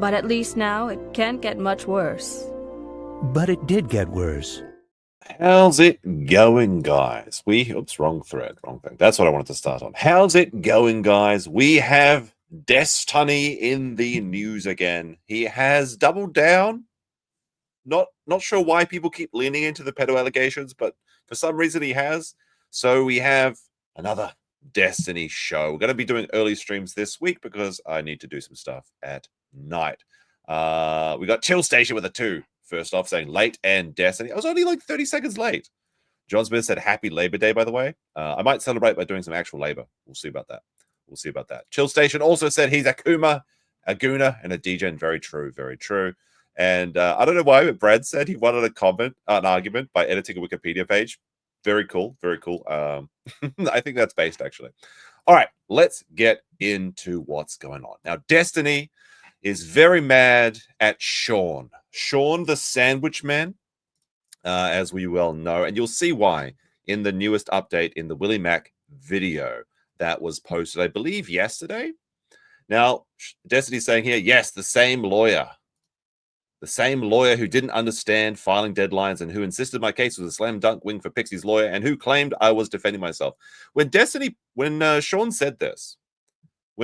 But at least now it can't get much worse. But it did get worse. How's it going, guys? Oops, wrong thread, wrong thing. That's what I wanted to start on. How's it going, guys? We have Destiny in the news again. He has doubled down. Not sure why people keep leaning into the pedo allegations, but for some reason he has. So we have another Destiny show. We're going to be doing early streams this week because I need to do some stuff at night. We got Chill Station with a 2. First off, saying late and Destiny. I was only like 30 seconds late. John Smith said happy Labor Day, by the way. I might celebrate by doing some actual labor. We'll see about that. We'll see about that. Chill Station also said he's a Kuma, a Guna, and a Degen. Very true, very true. And I don't know why, but Brad said he wanted an argument by editing a Wikipedia page. Very cool, very cool. I think that's based, actually. All right, let's get into what's going on. Now, Destiny is very mad at Shawn. Shawn the Sandwich Man, as we well know. And you'll see why in the newest update in the Willie Mack video that was posted, I believe, yesterday. Now, Destiny's saying here, yes, the same lawyer. The same lawyer who didn't understand filing deadlines and who insisted my case was a slam dunk win for Pixie's lawyer and who claimed I was defending myself. When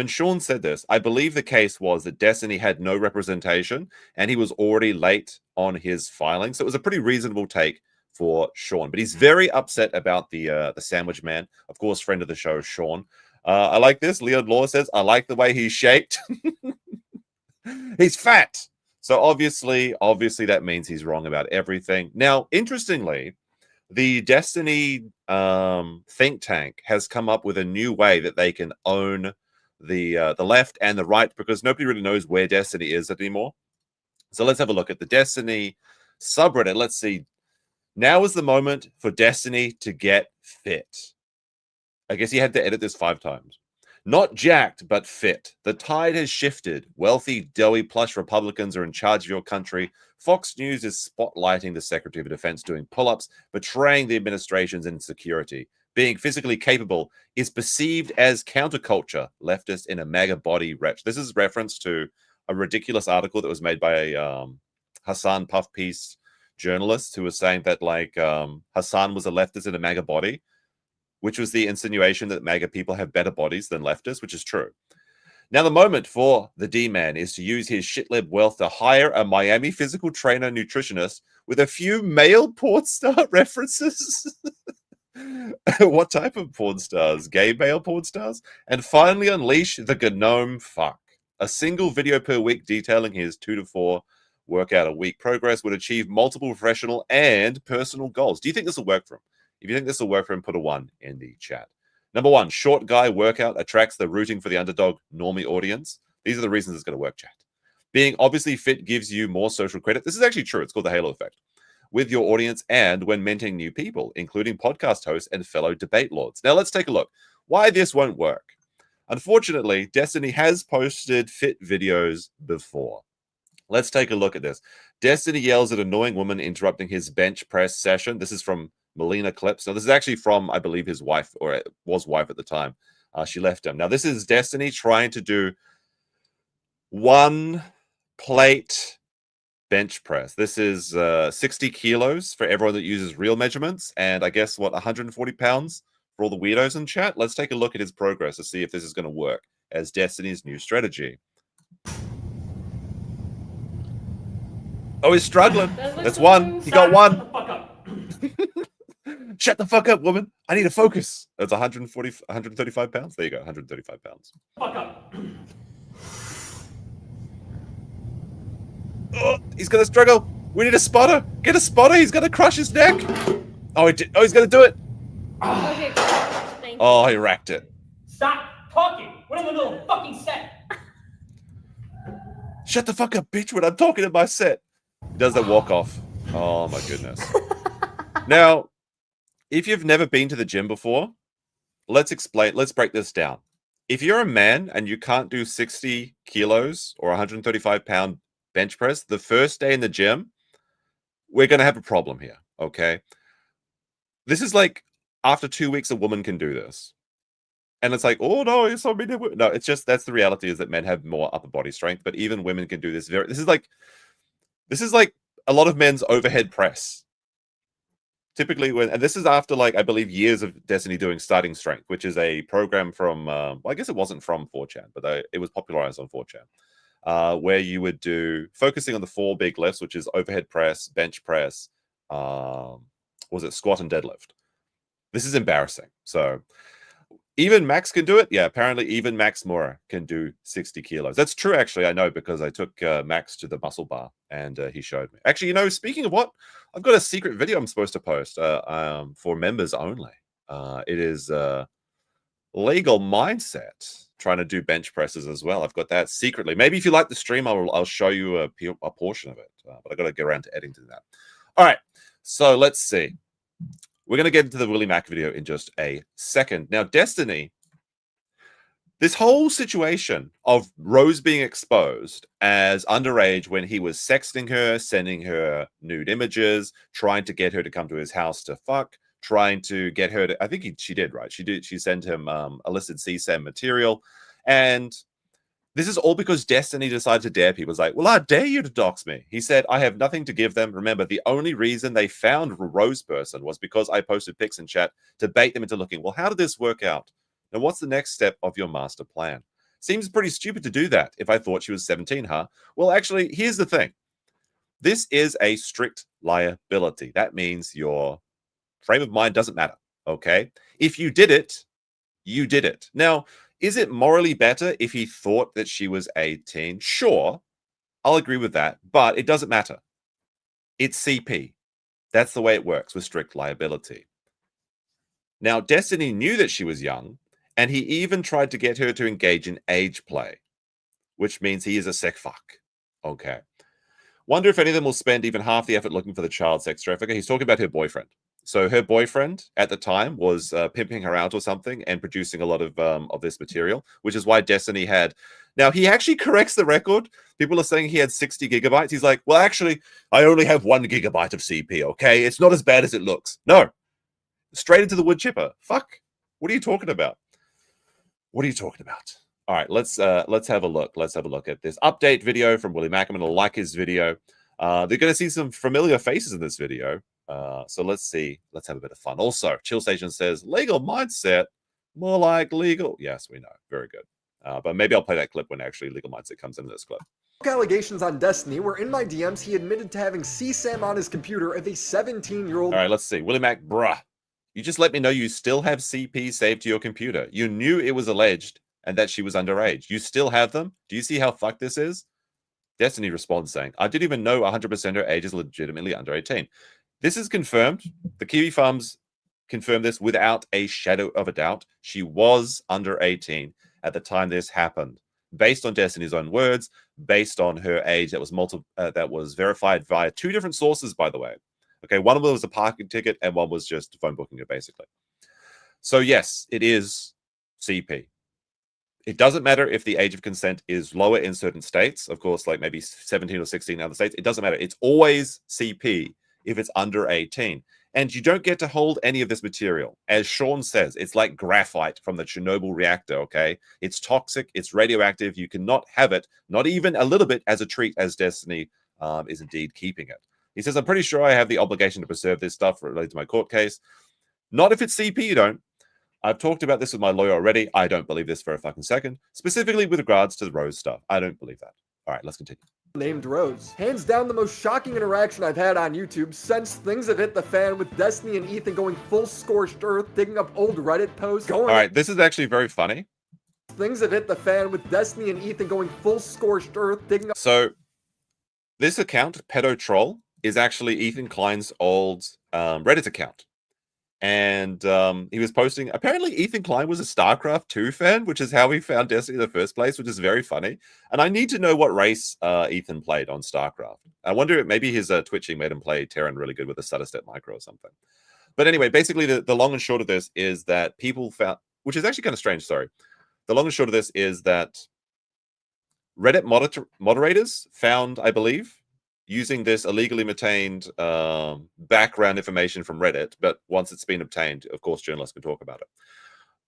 Shawn said this, I believe the case was that Destiny had no representation and he was already late on his filing. So it was a pretty reasonable take for Shawn. But he's very upset about the Sandwich Man. Of course, friend of the show, Shawn. I like this. Leon Law says, I like the way he's shaped. He's fat. So obviously that means he's wrong about everything. Now, interestingly, the Destiny think tank has come up with a new way that they can own the left and the right because nobody really knows where Destiny is anymore. So let's have a look at the Destiny subreddit. Let's see. Now is the moment for Destiny to get fit. I guess he had to edit this 5 times. Not jacked, but fit. The tide has shifted. Wealthy, doughy, plush Republicans are in charge of your country. Fox News is spotlighting the Secretary of Defense doing pull-ups, betraying the administration's insecurity. Being physically capable is perceived as counterculture, leftist in a MAGA body wretch. This is reference to a ridiculous article that was made by a Hassan puff piece journalist who was saying that Hassan was a leftist in a MAGA body, which was the insinuation that MAGA people have better bodies than leftists, which is true. Now, the moment for the D-Man is to use his shitlib wealth to hire a Miami physical trainer nutritionist with a few male porn star references. What type of porn stars? Gay male porn stars? And finally unleash the Gnome fuck. A single video per week detailing his 2 to 4 workout a week progress would achieve multiple professional and personal goals. Do you think this will work for him? If you think this will work for him, put a 1 in the chat. Number 1, short guy workout attracts the rooting for the underdog normie audience. These are the reasons it's going to work, chat. Being obviously fit gives you more social credit. This is actually true. It's called the halo effect. With your audience and when mentoring new people, including podcast hosts and fellow debate lords. Now, let's take a look. Why this won't work. Unfortunately, Destiny has posted fit videos before. Let's take a look at this. Destiny yells at annoying woman interrupting his bench press session. This is from Melina Clips. Now, this is actually from, I believe, his wife, or it was wife at the time. She left him. Now, this is Destiny trying to do 1 plate bench press. This is 60 kilos for everyone that uses real measurements. And I guess, 140 pounds for all the weirdos in chat? Let's take a look at his progress to see if this is going to work as Destiny's new strategy. Oh, he's struggling. That's 1. He got 1. Shut the fuck up, woman. I need to focus. That's 135 pounds. There you go, 135 pounds. Fuck up. Oh, he's going to struggle. We need a spotter. Get a spotter. He's going to crush his neck. Oh, he's going to do it. Okay, thank you. Oh, he racked it. Stop talking. We're in the middle of a fucking set. Shut the fuck up, bitch, when I'm talking in my set. He does that walk off. Oh, my goodness. Now, if you've never been to the gym before, let's break this down. If you're a man and you can't do 60 kilos or 135 pound bench press, the first day in the gym, we're going to have a problem here, okay? This is like after 2 weeks, a woman can do this. And it's like, oh no, it's so many women. No, it's just that's the reality is that men have more upper body strength, but even women can do this. This is like a lot of men's overhead press. Typically, and this is after like I believe years of Destiny doing Starting Strength, which is a program from well, I guess it wasn't from 4chan, but it was popularized on 4chan, where you would do focusing on the 4 big lifts, which is overhead press, bench press, was it squat and deadlift. This is embarrassing. So even Max can do it. Yeah, apparently even Max Mora can do 60 kilos. That's true, actually. I know because I took Max to the muscle bar and he showed me. Actually, you know, speaking of what, I've got a secret video I'm supposed to post for members only. It is Legal Mindset trying to do bench presses as well. I've got that secretly. Maybe if you like the stream, I'll show you a portion of it. But I got to get around to editing that. All right, so let's see. We're going to get into the Willie Mack video in just a second. Now, Destiny, this whole situation of Rose being exposed as underage when he was sexting her, sending her nude images, trying to get her to come to his house to fuck, trying to get her to, I think she did, right? She did. She sent him illicit CSAM material. And this is all because Destiny decided to dare people. It's like, well, I dare you to dox me. He said, I have nothing to give them. Remember, the only reason they found Rose person was because I posted pics in chat to bait them into looking. Well, how did this work out? Now, what's the next step of your master plan? Seems pretty stupid to do that if I thought she was 17, huh? Well, actually, here's the thing. This is a strict liability. That means your frame of mind doesn't matter, okay? If you did it, you did it. Now, is it morally better if he thought that she was 18? Sure, I'll agree with that, but it doesn't matter. It's CP. That's the way it works with strict liability. Now, Destiny knew that she was young, and he even tried to get her to engage in age play, which means he is a sec fuck. Okay. Wonder if any of them will spend even half the effort looking for the child sex trafficker. He's talking about her boyfriend. So her boyfriend at the time was pimping her out or something and producing a lot of this material, which is why Destiny had. Now, he actually corrects the record. People are saying he had 60 gigabytes. He's like, well, actually, I only have 1 gigabyte of CP, okay? It's not as bad as it looks. No. Straight into the wood chipper. Fuck. What are you talking about? What are you talking about? All right, let's have a look. Let's have a look at this update video from Willie Mack. I'm going to like his video. They're going to see some familiar faces in this video. So let's see. Let's have a bit of fun. Also, Chill Station says, legal mindset, more like legal. Yes, we know. Very good. But maybe I'll play that clip when actually legal mindset comes into this clip. Allegations on Destiny where in my DMs he admitted to having CSAM on his computer of a 17-year-old. All right, let's see. Willie Mack, bruh. You just let me know you still have CP saved to your computer. You knew it was alleged and that she was underage. You still have them? Do you see how fucked this is? Destiny responds saying, I didn't even know 100% her age is legitimately under 18. This is confirmed. The Kiwi Farms confirmed this without a shadow of a doubt. She was under 18 at the time this happened, based on Destiny's own words, based on her age that was verified via 2 different sources, by the way. Okay, one of them was a parking ticket and one was just phone booking her, basically. So yes, it is CP. It doesn't matter if the age of consent is lower in certain states, of course, like maybe 17 or 16 in other states. It doesn't matter. It's always CP if it's under 18. And you don't get to hold any of this material. As Shawn says, it's like graphite from the Chernobyl reactor, okay? It's toxic, it's radioactive. You cannot have it, not even a little bit, as a treat, as Destiny is indeed keeping it. He says, I'm pretty sure I have the obligation to preserve this stuff related to my court case. Not if it's CP, you don't. I've talked about this with my lawyer already. I don't believe this for a fucking second. Specifically with regards to the Rose stuff. I don't believe that. All right, let's continue. Named Rose. Hands down the most shocking interaction I've had on YouTube since things have hit the fan with Destiny and Ethan going full scorched earth, digging up old Reddit posts. All right, this is actually very funny. Things have hit the fan with Destiny and Ethan going full scorched earth, digging up. So this account, Pedo Troll, is actually Ethan Klein's old Reddit account. And he was posting, apparently Ethan Klein was a Starcraft 2 fan, which is how he found Destiny in the first place, which is very funny. And I need to know what race Ethan played on Starcraft. I wonder if maybe his twitching made him play Terran really good with a stutter step micro or something. But anyway, basically the long and short of this is that people found, which is actually kind of strange, sorry. The long and short of this is that Reddit moderators found, I believe, using this illegally obtained background information from Reddit, but once it's been obtained, of course, journalists can talk about it.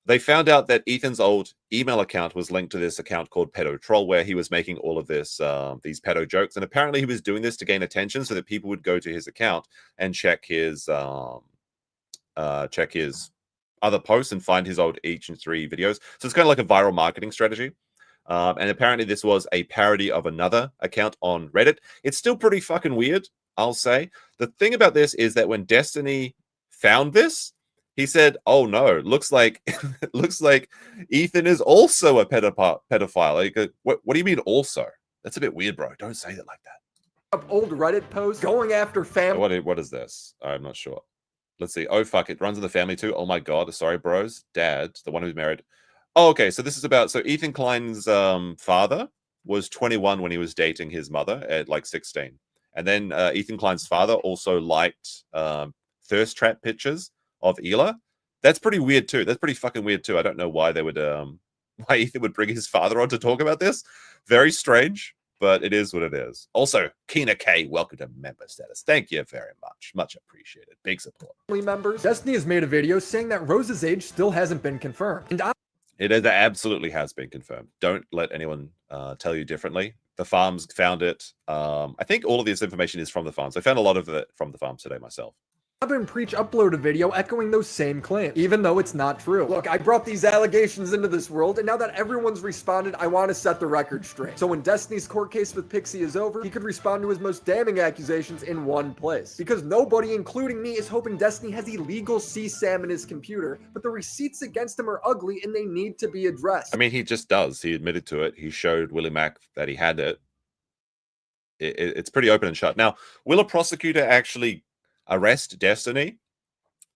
they found out that Ethan's old email account was linked to this account called Pedo Troll, where he was making all of this these pedo jokes, and apparently he was doing this to gain attention so that people would go to his account and check his other posts and find his old each and 3 videos. So it's kind of like a viral marketing strategy. And apparently this was a parody of another account on Reddit. It's still pretty fucking weird, I'll say. The thing about this is that when Destiny found this, he said, "Oh no, looks like Ethan is also a pedophile." Like, what do you mean also? That's a bit weird, bro. Don't say that like that. Old Reddit posts going after family. What is this? I'm not sure. Let's see. Oh fuck, it runs in the family too. Oh my god. Sorry, bros. Dad, the one who's married. Oh, okay. So this is about Ethan Klein's father was 21 when he was dating his mother at like 16, and then Ethan Klein's father also liked thirst trap pictures of Ela. That's pretty weird too. That's pretty fucking weird too. I don't know why they would why Ethan would bring his father on to talk about this. Very strange, but it is what it is. Also, Kina K, welcome to member status. Thank you very much. Much appreciated. Big support. Members. Destiny has made a video saying that Rose's age still hasn't been confirmed. And it absolutely has been confirmed. Don't let anyone tell you differently. The farms found it. I think all of this information is from the farms. I found a lot of it from the farms today myself. Robin Preach uploaded a video echoing those same claims, even though it's not true. Look, I brought these allegations into this world, and now that everyone's responded, I want to set the record straight. So when Destiny's court case with Pixie is over, he could respond to his most damning accusations in one place. Because nobody, including me, is hoping Destiny has illegal CSAM in his computer, but the receipts against him are ugly and they need to be addressed. I mean, he just does. He admitted to it. He showed Willie Mack that he had it. It's pretty open and shut. Now, will a prosecutor actually arrest Destiny?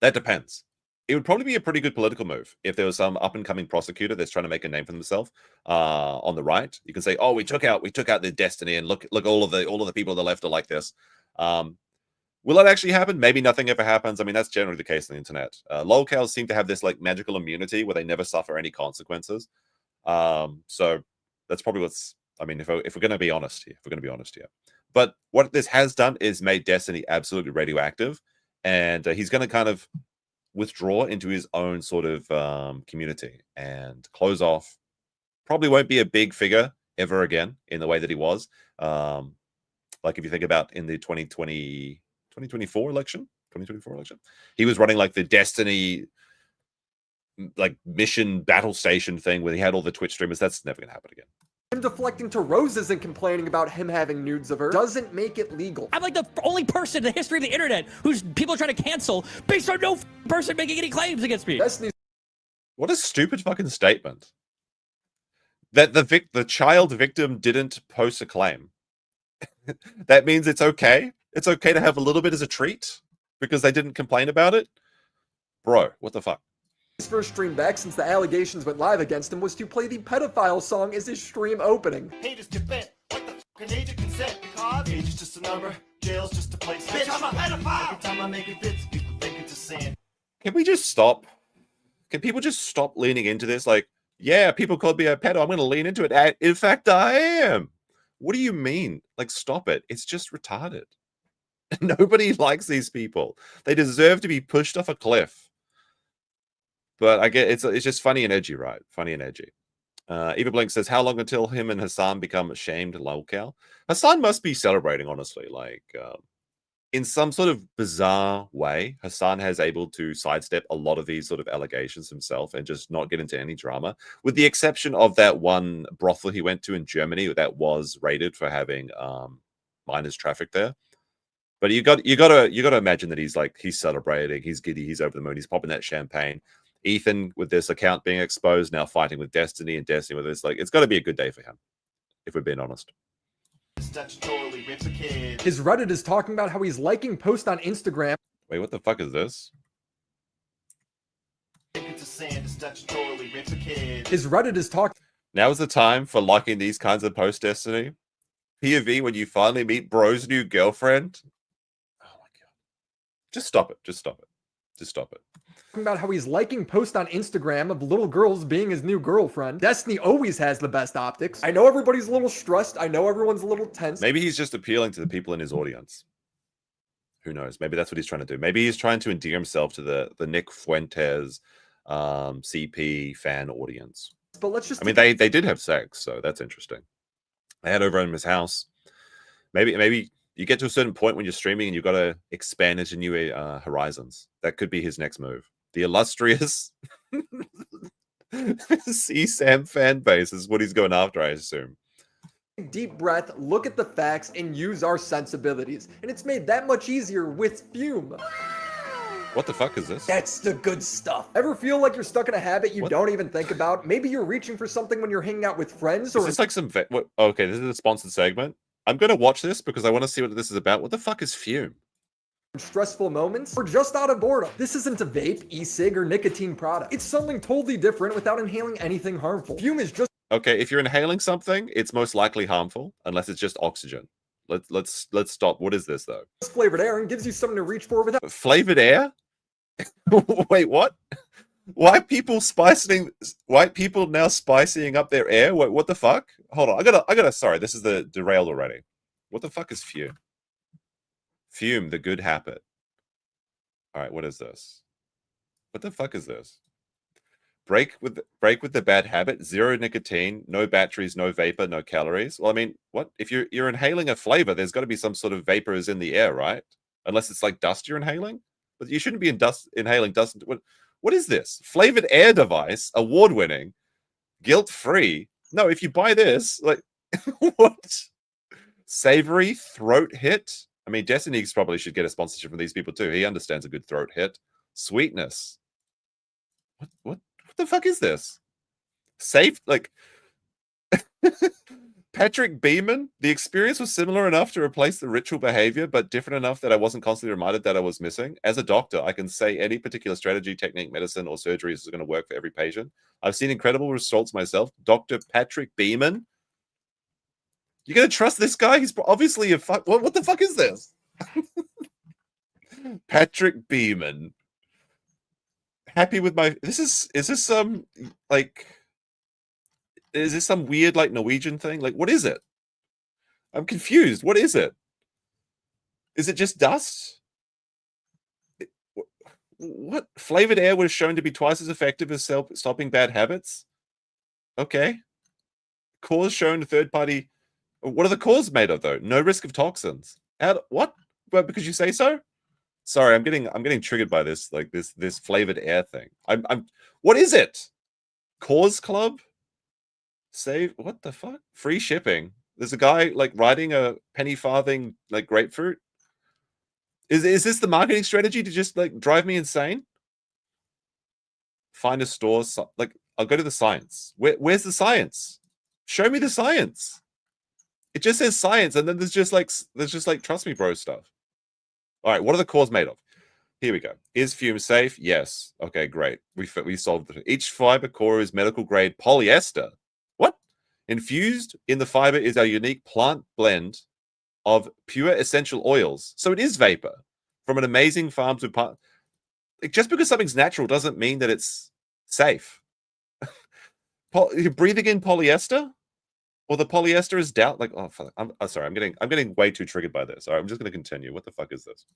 That depends. It would probably be a pretty good political move if there was some up-and-coming prosecutor that's trying to make a name for themselves on the right. You can say, "Oh, we took out the Destiny, and look, all of the people on the left are like this." Will that actually happen? Maybe nothing ever happens. I mean, that's generally the case on the internet. Lolcows seem to have this like magical immunity where they never suffer any consequences. So that's probably what's. I mean, if we're going to be honest here, But what this has done is made Destiny absolutely radioactive, and he's going to kind of withdraw into his own sort of community and close off. Probably won't be a big figure ever again in the way that he was. Like if you think about in the 2024 election, he was running like the Destiny like mission battle station thing where he had all the Twitch streamers. That's never going to happen again. Him deflecting to Roses and complaining about him having nudes of her doesn't make it legal. I'm like the only person in the history of the internet who's people are trying to cancel based on no person making any claims against me. What a stupid fucking statement. That the child victim didn't post a claim. That means it's okay. It's okay to have a little bit as a treat because they didn't complain about it. Bro, what the fuck? His first stream back since the allegations went live against him was to play the pedophile song as his stream opening. Haters get bent. What the fucking age of consent? Because age is just a number. Jail's just a place. Bitch, I'm a pedophile. Every time I make it fits, people think it's a sin. Can we just stop? Can people just stop leaning into this? Like, yeah, people called me a pedo. I'm going to lean into it. In fact, I am. What do you mean? Like, stop it. It's just retarded. Nobody likes these people. They deserve to be pushed off a cliff. But I get it's just funny and edgy, right? Funny and edgy. Eva Blink says, "How long until him and Hassan become ashamed?" Lolcow. Hassan must be celebrating, honestly. Like, in some sort of bizarre way, Hassan has able to sidestep a lot of these sort of allegations himself and just not get into any drama, with the exception of that one brothel he went to in Germany that was raided for having minors trafficked there. But you got to imagine that he's celebrating, he's giddy, he's over the moon, he's popping that champagne. Ethan, with this account being exposed, now fighting with Destiny, and Destiny with this, like, it's got to be a good day for him, if we're being honest. His Reddit is talking about how he's liking posts on Instagram. Wait, what the fuck is this? His Reddit is talking. Now is the time for liking these kinds of posts, Destiny. POV when you finally meet bro's new girlfriend. Oh my god. Just stop it. Just stop it. Just stop it. About how he's liking posts on Instagram of little girls being his new girlfriend. Destiny always has the best optics. I know everybody's a little stressed. I know everyone's a little tense. Maybe he's just appealing to the people in his audience. Who knows? Maybe that's what he's trying to do. Maybe he's trying to endear himself to the Nick Fuentes, CP fan audience. But let's just. I mean, they did have sex, so that's interesting. They had over in his house. Maybe you get to a certain point when you're streaming and you've got to expand into new horizons. That could be his next move. The illustrious CSAM fan base is what he's going after, I assume. Deep breath, look at the facts, and use our sensibilities. And it's made that much easier with Fume. What the fuck is this? That's the good stuff. Ever feel like you're stuck in a habit you What? don't even think about? Maybe you're reaching for something when you're hanging out with friends, Is or this like some... What? Okay, this is a sponsored segment. I'm going to watch this because I want to see what this is about. What the fuck is Fume? stressful moments, or just out of boredom. This isn't a vape, e-cig, or nicotine product. It's something totally different without inhaling anything harmful. Fume is just... Okay, if you're inhaling something, it's most likely harmful, unless it's just oxygen. Let's stop. What is this, though? flavored air and gives you something to reach for without... Flavored air? Wait, what? Why people now spicing up their air? What the fuck? Hold on, I gotta. Sorry, this is the derailed already. What the fuck is Fume? Fume, the good habit. All right, what is this? What the fuck is this? Break with the bad habit. 0 nicotine, no batteries, no vapor, no calories. Well, I mean, what if you're inhaling a flavor? There's got to be some sort of vapors in the air, right? Unless it's like dust you're inhaling. But you shouldn't be inhaling dust. What is this? Flavored air device, award-winning, guilt-free. No, if you buy this, like, what? Savory throat hit. I mean, Destiny probably should get a sponsorship from these people too. He understands a good throat hit. Sweetness. What the fuck is this? Safe, like Patrick Beeman. The experience was similar enough to replace the ritual behavior, but different enough that I wasn't constantly reminded that I was missing. As a doctor, I can say any particular strategy, technique, medicine, or surgery is going to work for every patient. I've seen incredible results myself. Dr. Patrick Beeman. You're going to trust this guy? He's obviously a fuck. What the fuck is this? Patrick Beeman. Happy with my... Is this some, like... Is this some weird, like, Norwegian thing? Like, what is it? I'm confused. What is it? Is it just dust? What? Flavored air was shown to be twice as effective as stopping bad habits? Okay. Cause shown to third-party... What are the cores made of, though? No risk of toxins. What? Well, because you say so? Sorry, I'm getting triggered by this, like this flavored air thing. What is it? Cause Club? Save, what the fuck? Free shipping. There's a guy like riding a penny farthing like grapefruit. Is this the marketing strategy to just like drive me insane? Find a store, like I'll go to the science. Where's the science? Show me the science. It just says science, and then there's just like trust me, bro stuff. All right, what are the cores made of? Here we go. Is Fume safe? Yes. Okay, great. We solved it. Each fiber core is medical grade polyester. What? Infused in the fiber is our unique plant blend of pure essential oils. So it is vapor from an amazing farm to part. Like, just because something's natural doesn't mean that it's safe. You're breathing in polyester? Or the polyester is doubt, like, oh, fuck. I'm sorry, I'm getting way too triggered by this. All right, I'm just going to continue. What the fuck is this?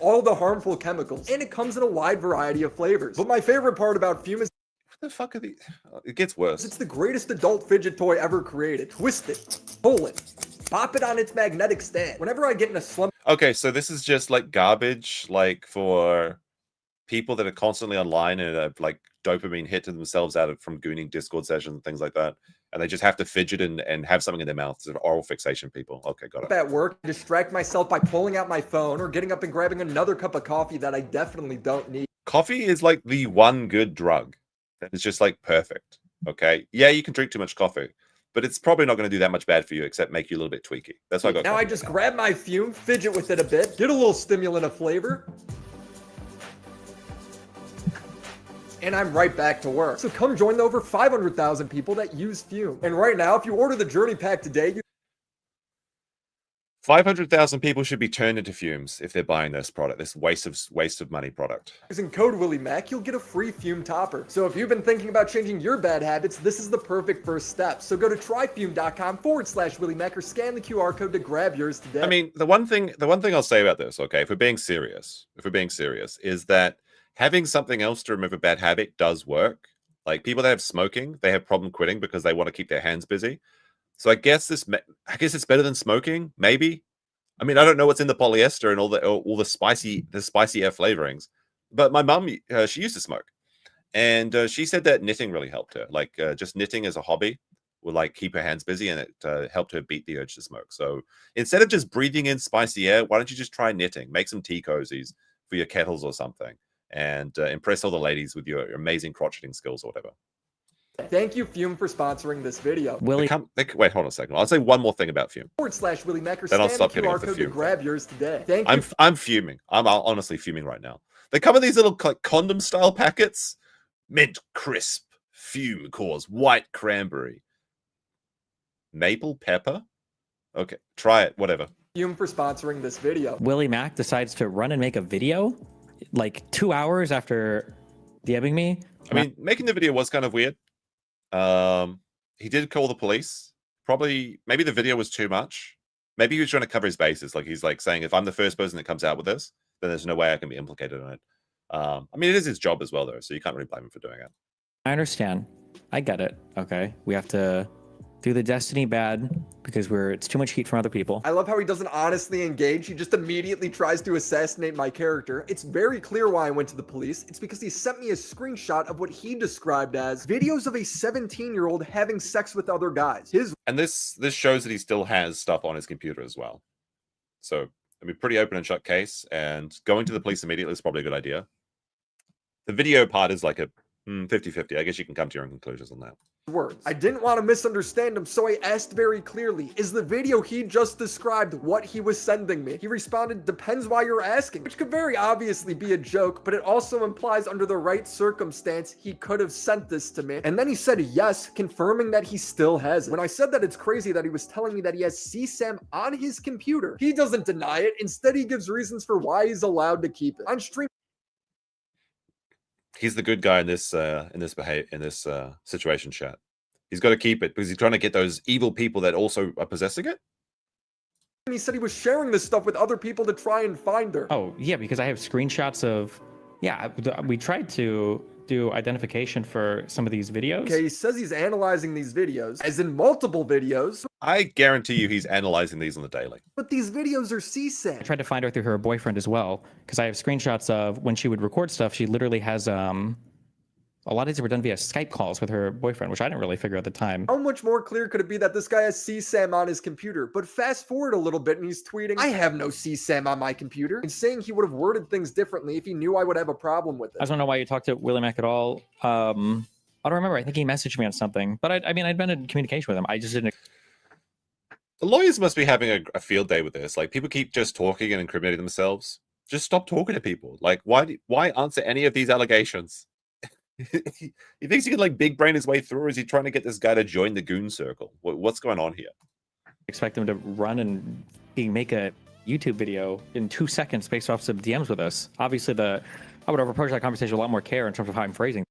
all the harmful chemicals, and it comes in a wide variety of flavors. But my favorite part about Fume is... What the fuck are these? It gets worse. It's the greatest adult fidget toy ever created. Twist it, pull it, pop it on its magnetic stand. Whenever I get in a slump... Okay, so this is just like garbage, like for people that are constantly online and have like dopamine hit to themselves from gooning Discord sessions and things like that. And they just have to fidget and have something in their mouth. Sort of oral fixation people. Okay, got it. At work, distract myself by pulling out my phone or getting up and grabbing another cup of coffee that I definitely don't need. Coffee is like the one good drug that is just like perfect. Okay, yeah, you can drink too much coffee, but it's probably not going to do that much bad for you except make you a little bit tweaky. That's why I got. Now I just grab my Fume, fidget with it a bit, get a little stimulant of flavor, and I'm right back to work. So come join the over 500,000 people that use Fume. And right now, if you order the Journey Pack today, 500,000 people should be turned into Fumes if they're buying this product, this waste of money product. using code Willie Mack, you'll get a free Fume topper. So if you've been thinking about changing your bad habits, this is the perfect first step. So go to tryfume.com/Willie Mack or scan the QR code to grab yours today. I mean, the one thing I'll say about this, okay, if we're being serious, is that having something else to remove a bad habit does work. Like people that have smoking, they have problem quitting because they want to keep their hands busy. So I guess it's better than smoking, maybe. I mean, I don't know what's in the polyester and all the spicy air flavorings, but my mum, she used to smoke, and she said that knitting really helped her. Like just knitting as a hobby would like keep her hands busy, and it helped her beat the urge to smoke. So instead of just breathing in spicy air, why don't you just try knitting? Make some tea cozies for your kettles or something, and impress all the ladies with your amazing crotcheting skills or whatever. Thank you, Fume, for sponsoring this video. Willie, wait, hold on a second. I'll say one more thing about Fume. /Willie Mack or Then I'll scan stop the getting QR off the code to Fume grab thing. yours today. Thank you. I'm fuming. I'm honestly fuming right now. They come in these little like condom style packets. Mint crisp, Fume cause, white cranberry, maple pepper. Okay, try it. Whatever. Fume for sponsoring this video. Willie Mack decides to run and make a video like 2 hours after DMing me. I mean, making the video was kind of weird. He did call the police. Maybe the video was too much. Maybe he was trying to cover his bases. Like he's like saying, if I'm the first person that comes out with this, then there's no way I can be implicated in it. I mean, it is his job as well, though, so you can't really blame him for doing it. I understand. I get it. Okay, we have to do the destiny bad because it's too much heat from other people. I love how he doesn't honestly engage. He just immediately tries to assassinate my character. It's very clear why I went to the police. It's because he sent me a screenshot of what he described as videos of a 17-year-old having sex with other guys. And this shows that he still has stuff on his computer as well. So, I mean, pretty open and shut case, and going to the police immediately is probably a good idea. The video part is like a 50-50. I guess you can come to your own conclusions on that. Words. I didn't want to misunderstand him, so I asked very clearly, is the video he just described what he was sending me? He responded, depends why you're asking, which could very obviously be a joke, but it also implies under the right circumstance, he could have sent this to me. And then he said yes, confirming that he still has it. When I said that it's crazy that he was telling me that he has CSAM on his computer, he doesn't deny it. Instead, he gives reasons for why he's allowed to keep it. On stream, he's the good guy in this situation chat. He's got to keep it because he's trying to get those evil people that also are possessing it. he said he was sharing this stuff with other people to try and find her. Oh, yeah, because I have screenshots of, yeah, we tried to do identification for some of these videos. Okay, he says he's analyzing these videos, as in multiple videos. I guarantee you he's analyzing these on the daily. But these videos are CSAM. I tried to find her through her boyfriend as well, because I have screenshots of when she would record stuff, she literally has, a lot of these were done via Skype calls with her boyfriend, which I didn't really figure at the time. How much more clear could it be that this guy has CSAM on his computer? But fast forward a little bit and he's tweeting, I have no CSAM on my computer, and saying he would have worded things differently if he knew I would have a problem with it. I just don't know why you talked to Willie Mack at all. I don't remember. I think he messaged me on something, but I mean, I'd been in communication with him. I just didn't. The lawyers must be having a field day with this. Like, people keep just talking and incriminating themselves. Just stop talking to people. Like, why answer any of these allegations? He thinks he can like big brain his way through, or is he trying to get this guy to join the goon circle? What's going on here? Expect him to run and make a YouTube video in 2 seconds based off some DMs with us. Obviously, I would have approached that conversation with a lot more care in terms of how I'm phrasing.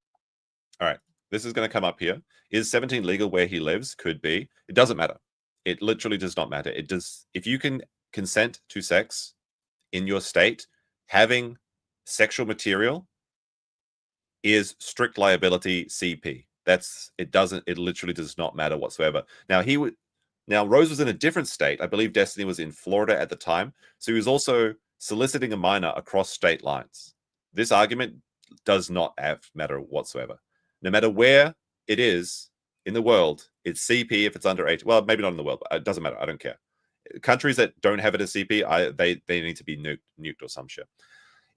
All right, this is going to come up here. Is 17 legal where he lives? Could be. It doesn't matter. It literally does not matter. It does. If you can consent to sex in your state, having sexual material is strict liability CP. It literally does not matter whatsoever. Now Rose was in a different state. I believe Destiny was in Florida at the time. So he was also soliciting a minor across state lines. This argument does not matter whatsoever. No matter where it is in the world, it's CP if it's under 8. Well, maybe not in the world, but it doesn't matter. I don't care. Countries that don't have it as CP, they need to be nuked or some shit.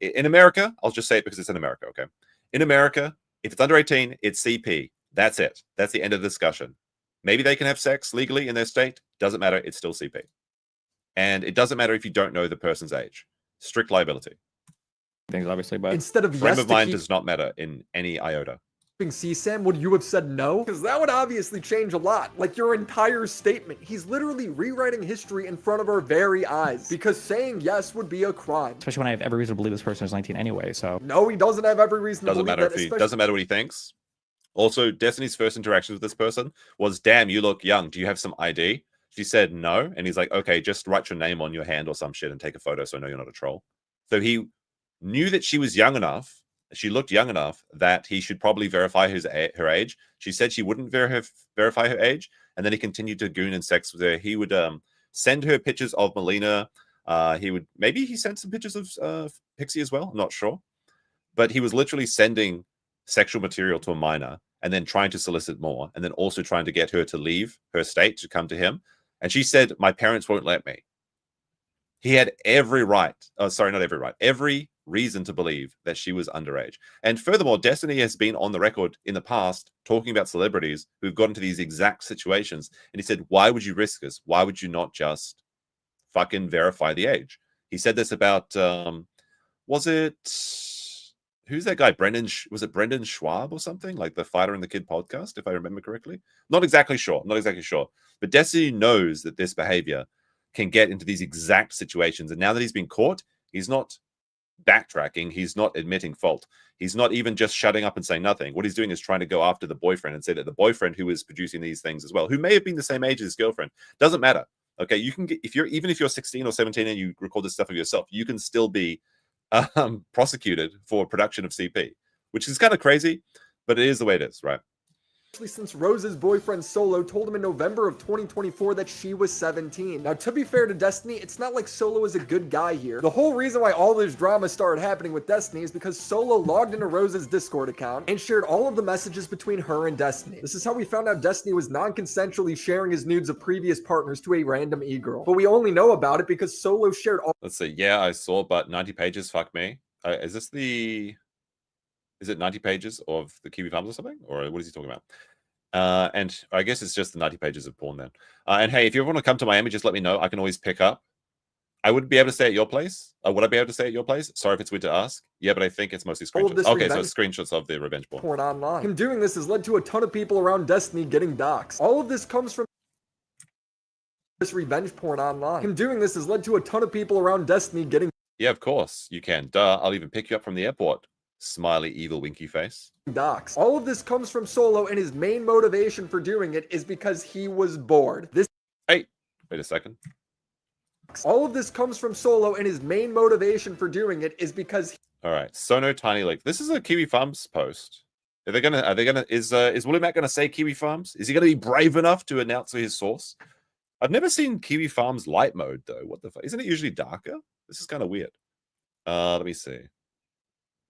In America, I'll just say it because it's in America, okay? In America, if it's under 18, it's CP. That's it. That's the end of the discussion. Maybe they can have sex legally in their state. Doesn't matter. It's still CP. And it doesn't matter if you don't know the person's age. Strict liability. Things obviously, but instead of frame of mind does not matter in any iota. CSAM, would you have said no? Because that would obviously change a lot. Like your entire statement. He's literally rewriting history in front of our very eyes. Because saying yes would be a crime. Especially when I have every reason to believe this person is 19 anyway, so. No, he doesn't have every reason to believe that. Doesn't matter what he thinks. Also, Destiny's first interaction with this person was, damn, you look young. Do you have some ID? She said no. And he's like, okay, just write your name on your hand or some shit and take a photo so I know you're not a troll. So he knew that she was young enough She looked young enough that he should probably verify her age. She said she wouldn't verify her age, and then he continued to goon and sex with her. He would send her pictures of Melina. He sent some pictures of Pixie as well. I'm not sure, but he was literally sending sexual material to a minor and then trying to solicit more, and then also trying to get her to leave her state to come to him. And she said, "My parents won't let me." He had every right. Oh, sorry, not every right. Every reason to believe that she was underage. And furthermore, Destiny has been on the record in the past talking about celebrities who've got into these exact situations. And he said, "Why would you risk this? Why would you not just fucking verify the age?" He said this about, who's that guy? Was it Brendan Schwab or something? Like the Fighter and the Kid podcast, if I remember correctly. Not exactly sure. But Destiny knows that this behavior can get into these exact situations. And now that he's been caught, he's not backtracking. He's not admitting fault. He's not even just shutting up and saying nothing. What he's doing is trying to go after the boyfriend and say that the boyfriend who is producing these things as well, who may have been the same age as his girlfriend, doesn't matter. Okay, you can get, even if you're 16 or 17 and you record this stuff of yourself, you can still be prosecuted for production of CP, which is kind of crazy, but it is the way it is, right? Since Rose's boyfriend Solo told him in November of 2024 that she was 17. Now, to be fair to Destiny, it's not like Solo is a good guy here. The whole reason why all this drama started happening with Destiny is because Solo logged into Rose's Discord account and shared all of the messages between her and Destiny. This is how we found out Destiny was non-consensually sharing his nudes of previous partners to a random e-girl. But we only know about it because Solo shared all— Let's see. Yeah, I saw, but 90 pages, fuck me. Is it 90 pages of the Kiwi Farms or something? Or what is he talking about? And I guess it's just the 90 pages of porn then. And hey, if you ever want to come to Miami, just let me know. I can always pick up. I wouldn't be able to stay at your place. Would I be able to stay at your place? Sorry if it's weird to ask. Yeah, but I think it's mostly screenshots. Okay, so it's screenshots of the revenge porn online. Him doing this has led to a ton of people around Destiny getting doxxed. All of this comes from this revenge porn online. Him doing this has led to a ton of people around Destiny getting— Yeah, of course you can. Duh, I'll even pick you up from the airport. Smiley, evil, winky face. doxxed. All of this comes from Solo, and his main motivation for doing it is because he was bored. Hey, wait a second. All of this comes from Solo, and his main motivation for doing it is because— All right, Sono Tiny Lake. This is a Kiwi Farms post. Is Willie Mack gonna say Kiwi Farms? Is he gonna be brave enough to announce his source? I've never seen Kiwi Farms light mode though. What the fuck? Isn't it usually darker? This is kind of weird. Let me see.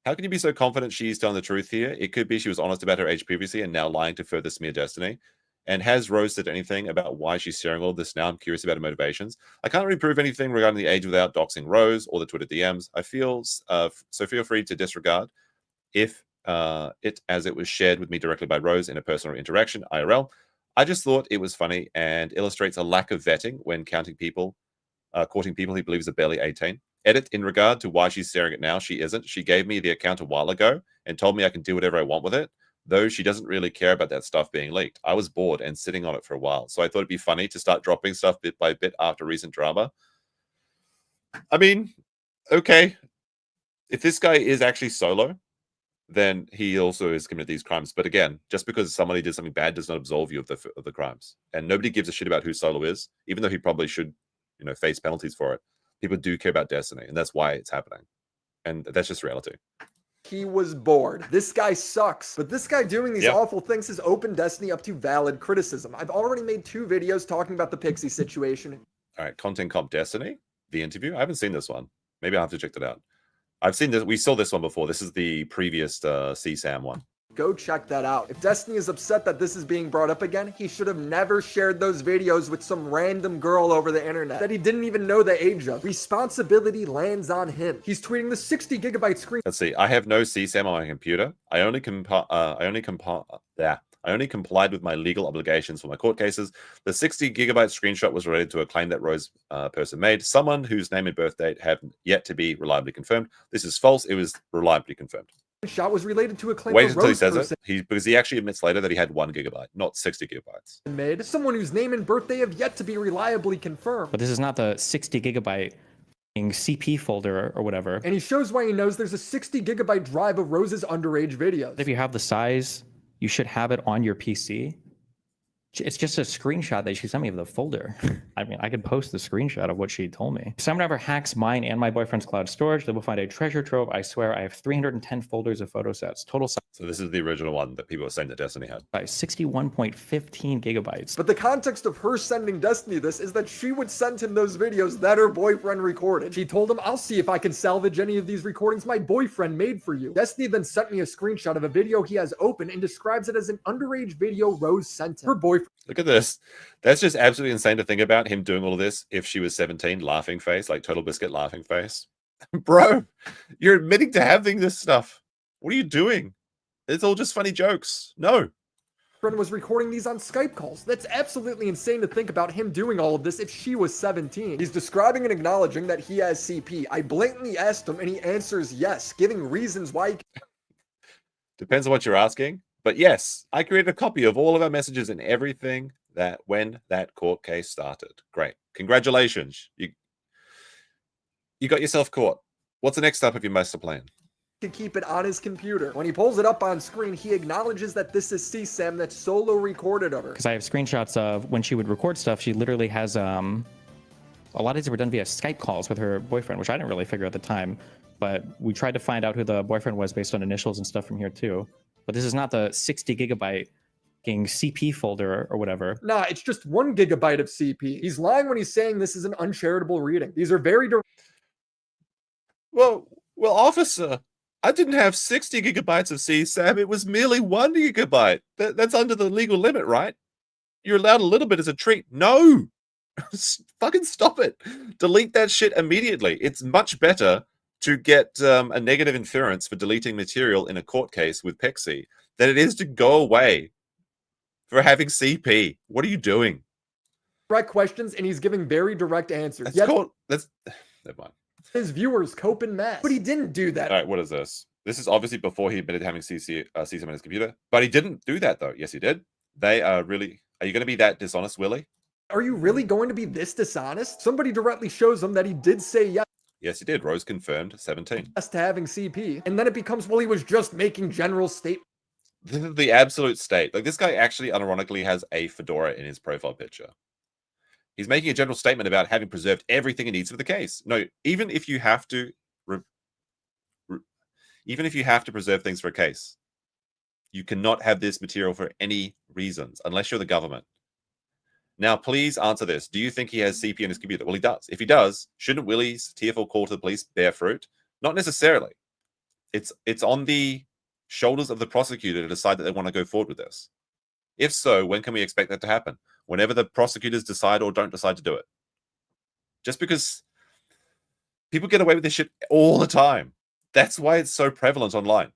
How can you be so confident she's telling the truth here? It could be she was honest about her age previously and now lying to further smear Destiny. And has Rose said anything about why she's sharing all this now? I'm curious about her motivations. I can't really prove anything regarding the age without doxing Rose or the Twitter DMs. I feel so feel free to disregard if it as it was shared with me directly by Rose in a personal interaction, IRL. I just thought it was funny and illustrates a lack of vetting when courting people he believes are barely 18. Edit, in regard to why she's sharing it now, she isn't. She gave me the account a while ago and told me I can do whatever I want with it, though she doesn't really care about that stuff being leaked. I was bored and sitting on it for a while, so I thought it'd be funny to start dropping stuff bit by bit after recent drama. I mean, okay. If this guy is actually Solo, then he also has committed these crimes. But again, just because somebody did something bad does not absolve you of the crimes. And nobody gives a shit about who Solo is, even though he probably should, face penalties for it. People do care about Destiny, and that's why it's happening. And that's just reality. He was bored. This guy sucks. But this guy doing these awful things has opened Destiny up to valid criticism. I've already made 2 videos talking about the Pixie situation. All right, Content Comp Destiny, the interview. I haven't seen this one. Maybe I'll have to check that out. I've seen this. We saw this one before. This is the previous CSAM one. Go check that out. If Destiny is upset that this is being brought up again, he should have never shared those videos with some random girl over the internet that he didn't even know the age of. Responsibility lands on him. He's tweeting the 60 gigabyte screen. Let's see. I have no CSAM on my computer. I only complied with my legal obligations for my court cases. The 60 gigabyte screenshot was related to a claim that Rose person made. Someone whose name and birth date have yet to be reliably confirmed. This is false. It was reliably confirmed. Shot was related to a claim. Wait until he says it. Because he actually admits later that he had 1 gigabyte, not 60 gigabytes. Made someone whose name and birthday have yet to be reliably confirmed. But this is not the 60 gigabyte CP folder or whatever. And he shows why he knows there's a 60 gigabyte drive of Rose's underage videos. If you have the size, you should have it on your PC. It's just a screenshot that she sent me of the folder. I mean, I could post the screenshot of what she told me. If someone ever hacks mine and my boyfriend's cloud storage, they will find a treasure trove. I swear I have 310 folders of photo sets. Total size. So this is the original one that people were saying that Destiny had. 61.15 gigabytes. But the context of her sending Destiny this is that she would send him those videos that her boyfriend recorded. She told him, I'll see if I can salvage any of these recordings my boyfriend made for you. Destiny then sent me a screenshot of a video he has open and describes it as an underage video Rose sent him. Her boyfriend. Look at this. That's just absolutely insane to think about, him doing all of this if she was 17, laughing face, like Total Biscuit laughing face. Bro, you're admitting to having this stuff. What are you doing? It's all just funny jokes. No. Was recording these on Skype calls. That's absolutely insane to think about him doing all of this if she was 17. He's describing and acknowledging that he has CP. I blatantly asked him and he answers yes, giving reasons why he... Depends on what you're asking. But yes, I created a copy of all of our messages and everything that when that court case started. Great. Congratulations. You got yourself caught. What's the next step of your master plan? To keep it on his computer. When he pulls it up on screen, he acknowledges that this is CSAM that solo recorded of her. Because I have screenshots of when she would record stuff, she literally has, a lot of these were done via Skype calls with her boyfriend, which I didn't really figure at the time, but we tried to find out who the boyfriend was based on initials and stuff from here too. But this is not the 60 gigabyte CP folder or whatever. Nah, it's just 1 gigabyte of CP. He's lying when he's saying this is an uncharitable reading. These are very direct. Well, officer, I didn't have 60 gigabytes of CSAM. It was merely 1 gigabyte. That's under the legal limit, right? You're allowed a little bit as a treat. No! Fucking stop it. Delete that shit immediately. It's much better to get a negative inference for deleting material in a court case with Pexi than it is to go away for having CP. What are you doing? Direct questions, and he's giving very direct answers. Never mind. His viewers cope and mess. But he didn't do that. All right, what is this? This is obviously before he admitted having CSAM on his computer. But he didn't do that, though. Yes, he did. They are really... Are you going to be that dishonest, Willie? Are you really going to be this dishonest? Somebody directly shows him that he did say yes. Yes, he did. Rose confirmed 17. Yes to having CP. And then it becomes, well, he was just making general statements. This is the absolute state. Like, this guy actually, unironically, has a fedora in his profile picture. He's making a general statement about having preserved everything he needs for the case. No, even if you have to, preserve things for a case, you cannot have this material for any reasons, unless you're the government. Now, please answer this. Do you think he has CP in his computer? Well, he does. If he does, shouldn't Willie's tearful call to the police bear fruit? Not necessarily. It's on the shoulders of the prosecutor to decide that they want to go forward with this. If so, when can we expect that to happen? Whenever the prosecutors decide or don't decide to do it. Just because people get away with this shit all the time. That's why it's so prevalent online.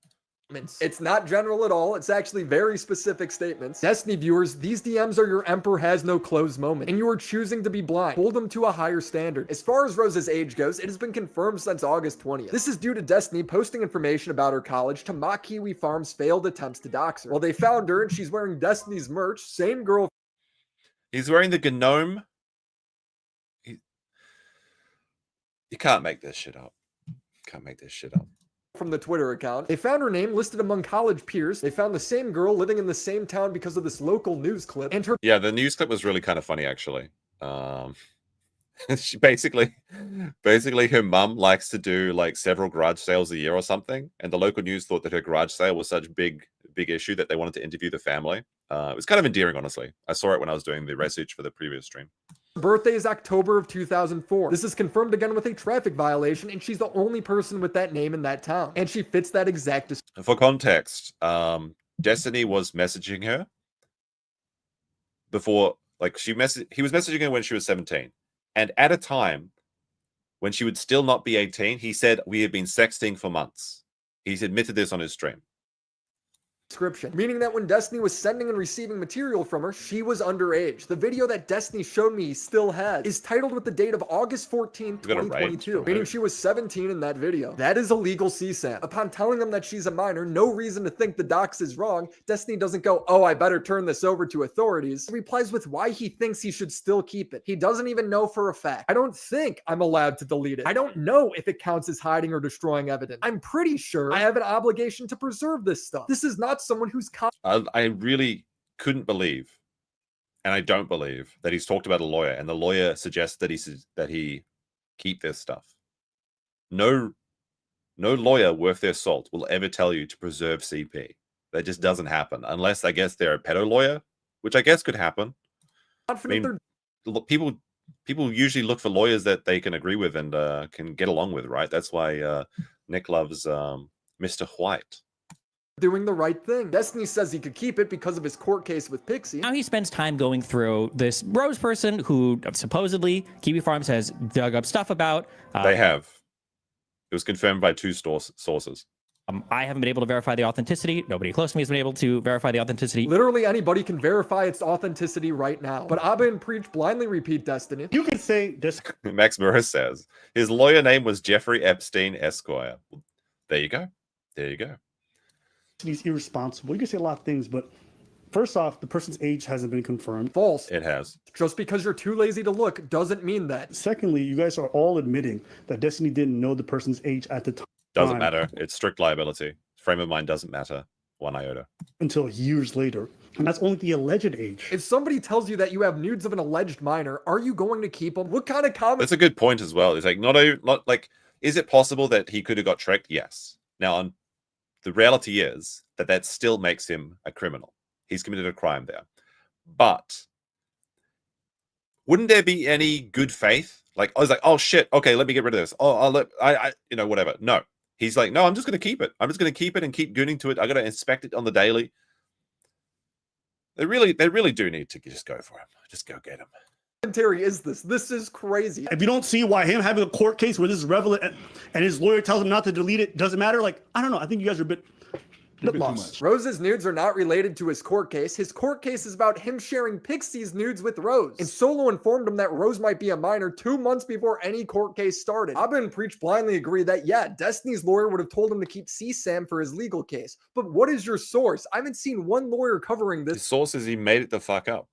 It's not general at all. It's actually very specific statements. Destiny viewers, these DMs are your emperor has no clothes moment, and you are choosing to be blind. Hold them to a higher standard. As far as Rose's age goes, it has been confirmed since August 20th. This is due to Destiny posting information about her college to mock Kiwi Farms' failed attempts to dox her. Well, they found her, and she's wearing Destiny's merch. Same girl. He's wearing the gnome. You can't make this shit up. Can't make this shit up. From the Twitter account. They found her name listed among college peers. They found the same girl living in the same town because of this local news clip. And her... Yeah, the news clip was really kind of funny, actually. She basically her mum likes to do like several garage sales a year or something, and the local news thought that her garage sale was such big issue that they wanted to interview the family. It was kind of endearing, honestly. I saw it when I was doing the research for the previous stream. Her birthday is October of 2004. This is confirmed again with a traffic violation, and she's the only person with that name in that town. And she fits that exact description. For context, Destiny was messaging her before, like he was messaging her when she was 17. And at a time when she would still not be 18, he said, "We have been sexting for months." He's admitted this on his stream. Meaning that when Destiny was sending and receiving material from her, she was underage. The video that Destiny showed me he still has is titled with the date of August 14, 2022, meaning she was 17 in that video. That is illegal CSAM. Upon telling them that she's a minor, no reason to think the dox is wrong, Destiny doesn't go, "Oh, I better turn this over to authorities." He replies with why he thinks he should still keep it. He doesn't even know for a fact. "I don't think I'm allowed to delete it. I don't know if it counts as hiding or destroying evidence. I'm pretty sure I have an obligation to preserve this stuff. This is not someone who's..." I really couldn't believe And I don't believe that he's talked about a lawyer, and the lawyer suggests that he keep this stuff. No lawyer worth their salt will ever tell you to preserve CP. That just doesn't happen unless, I guess, they're a pedo lawyer, which I guess could happen. I mean, people usually look for lawyers that they can agree with and can get along with, right? That's why Nick loves Mr. White. Doing the right thing. Destiny says he could keep it because of his court case with Pixie. Now he spends time going through this Rose person who supposedly Kiwi Farms has dug up stuff about. They have. It was confirmed by 2 sources. I haven't been able to verify the authenticity. Nobody close to me has been able to verify the authenticity. Literally anybody can verify its authenticity right now. But Abba and Preach blindly repeat Destiny. You can say this. Max Murrah says his lawyer name was Jeffrey Epstein Esquire. There you go. There you go. He's irresponsible. You can say a lot of things, but first off, the person's age hasn't been confirmed. False. It has. Just because you're too lazy to look doesn't mean that. Secondly, you guys are all admitting that Destiny didn't know the person's age at the time. Doesn't matter. It's strict liability. Frame of mind doesn't matter. 1 iota. Until years later. And that's only the alleged age. If somebody tells you that you have nudes of an alleged minor, are you going to keep them? What kind of comment? That's a good point as well. It's like, not like, is it possible that he could have got tricked? Yes. Now, the reality is that still makes him a criminal. He's committed a crime there. But wouldn't there be any good faith? Like, I was like, oh shit, okay, let me get rid of this. Oh, I whatever. No. He's like, no, I'm just going to keep it. I'm just going to keep it and keep gooning to it. I got to inspect it on the daily. They really do need to just go for him. Just go get him. Commentary is this? This is crazy. If you don't see why him having a court case where this is relevant and his lawyer tells him not to delete it doesn't matter, like, I don't know. I think you guys are a bit lost. Rose's nudes are not related to his court case. His court case is about him sharing Pixie's nudes with Rose. And Solo informed him that Rose might be a minor 2 months before any court case started. Abba and Preach blindly agree that, yeah, Destiny's lawyer would have told him to keep CSAM for his legal case. But what is your source? I haven't seen one lawyer covering this. His source is he made it the fuck up.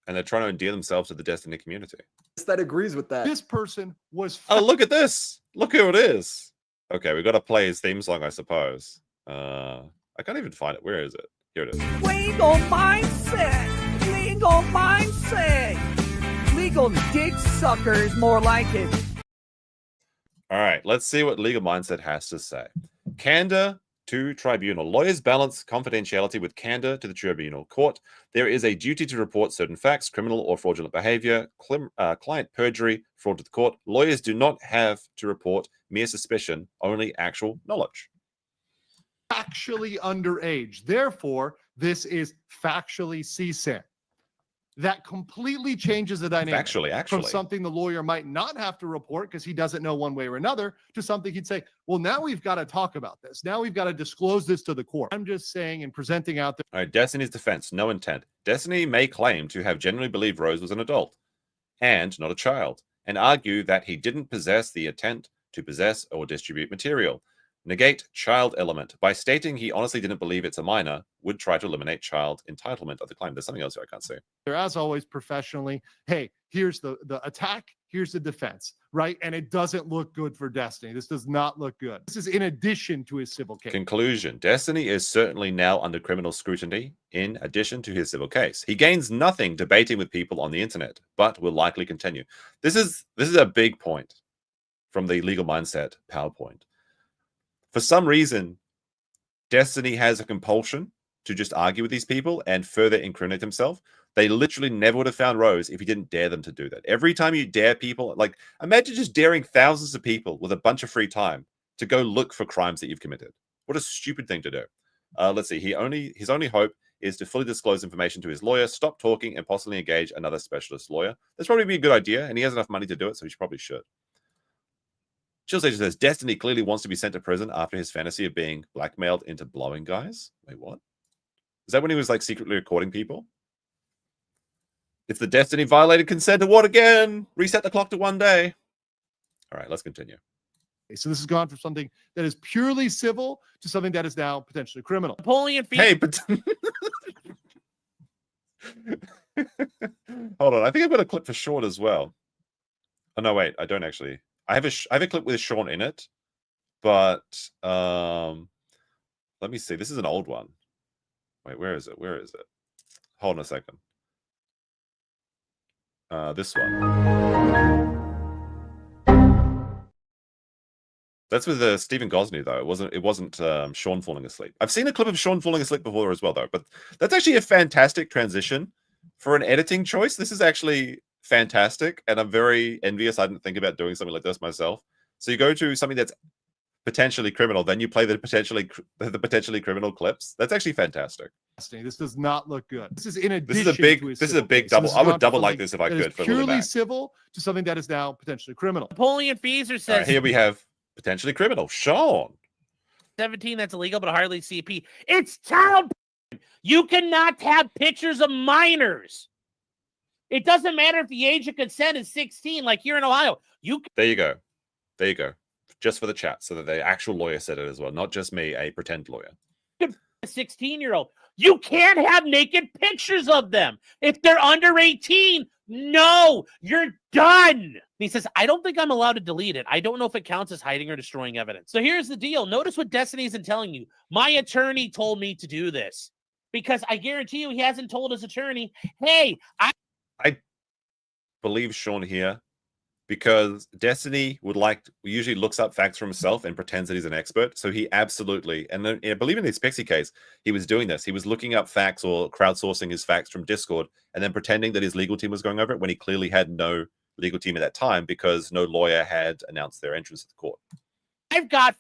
And they're trying to endear themselves to the Destiny community. That agrees with that. This person was... Oh, look at this. Look who it is. Okay, we've got to play his theme song, I suppose. I can't even find it. Where is it? Here it is. Legal mindset. Legal mindset. Legal dick suckers, more like it. All right, let's see what Legal Mindset has to say. Candor to tribunal. Lawyers balance confidentiality with candor to the tribunal. Court, there is a duty to report certain facts, criminal or fraudulent behavior, client perjury, fraud to the court. Lawyers do not have to report mere suspicion, only actual knowledge. Factually underage. Therefore, this is factually CSAM. That completely changes the dynamic. Actually. From something the lawyer might not have to report because he doesn't know one way or another to something he'd say, well, now we've got to talk about this. Now we've got to disclose this to the court. I'm just saying and presenting out there. All right, Destiny's defense, no intent. Destiny may claim to have genuinely believed Rose was an adult and not a child, and argue that he didn't possess the intent to possess or distribute material. Negate child element. By stating he honestly didn't believe it's a minor, would try to eliminate child entitlement of the claim. There's something else here I can't see. As always, professionally, hey, here's the attack, here's the defense, right? And it doesn't look good for Destiny. This does not look good. This is in addition to his civil case. Conclusion. Destiny is certainly now under criminal scrutiny in addition to his civil case. He gains nothing debating with people on the internet, but will likely continue. This is a big point from the Legal Mindset PowerPoint. For some reason, Destiny has a compulsion to just argue with these people and further incriminate himself. They literally never would have found Rose if he didn't dare them to do that. Every time you dare people, like imagine just daring thousands of people with a bunch of free time to go look for crimes that you've committed. What a stupid thing to do. Let's see. His only hope is to fully disclose information to his lawyer, stop talking, and possibly engage another specialist lawyer. That's probably be a good idea, and he has enough money to do it, so he probably should. Chill Station says, Destiny clearly wants to be sent to prison after his fantasy of being blackmailed into blowing guys. Wait, what? Is that when he was like secretly recording people? It's the Destiny violated consent to what again? Reset the clock to 1 day. All right, let's continue. So this has gone from something that is purely civil to something that is now potentially criminal. Napoleon Feud. Hey, but hold on. I think I've got a clip for Shawn as well. Oh no, wait, I don't actually. I have a clip with Shawn in it, but let me see. This is an old one. Wait, where is it? Where is it? Hold on a second. This one. That's with Stephen Gosney, though. It wasn't Shawn falling asleep. I've seen a clip of Shawn falling asleep before as well, though. But that's actually a fantastic transition for an editing choice. This is actually fantastic, and I'm very envious. I didn't think about doing something like this myself. So you go to something that's potentially criminal, then you play the potentially criminal clips. That's actually fantastic. This does not look good. This is in addition. This is a big double. I would double like this if I could. For purely Willie Mack. civil to something that is now potentially criminal. Napoleon Feezer says here we have potentially criminal. Shawn. 17, that's illegal, but hardly CP. It's child. You cannot have pictures of minors. It doesn't matter if the age of consent is 16, like here in Ohio. There you go. There you go. Just for the chat, so that the actual lawyer said it as well, not just me, a pretend lawyer. A 16-year-old. You can't have naked pictures of them. If they're under 18, no, you're done. He says, I don't think I'm allowed to delete it. I don't know if it counts as hiding or destroying evidence. So here's the deal. Notice what Destiny isn't telling you. My attorney told me to do this. Because I guarantee you he hasn't told his attorney, hey, I believe Shawn here because Destiny usually looks up facts for himself and pretends that he's an expert. So he absolutely, and then, I believe in this Pixie case, he was doing this. He was looking up facts or crowdsourcing his facts from Discord and then pretending that his legal team was going over it when he clearly had no legal team at that time because no lawyer had announced their entrance to the court. I've got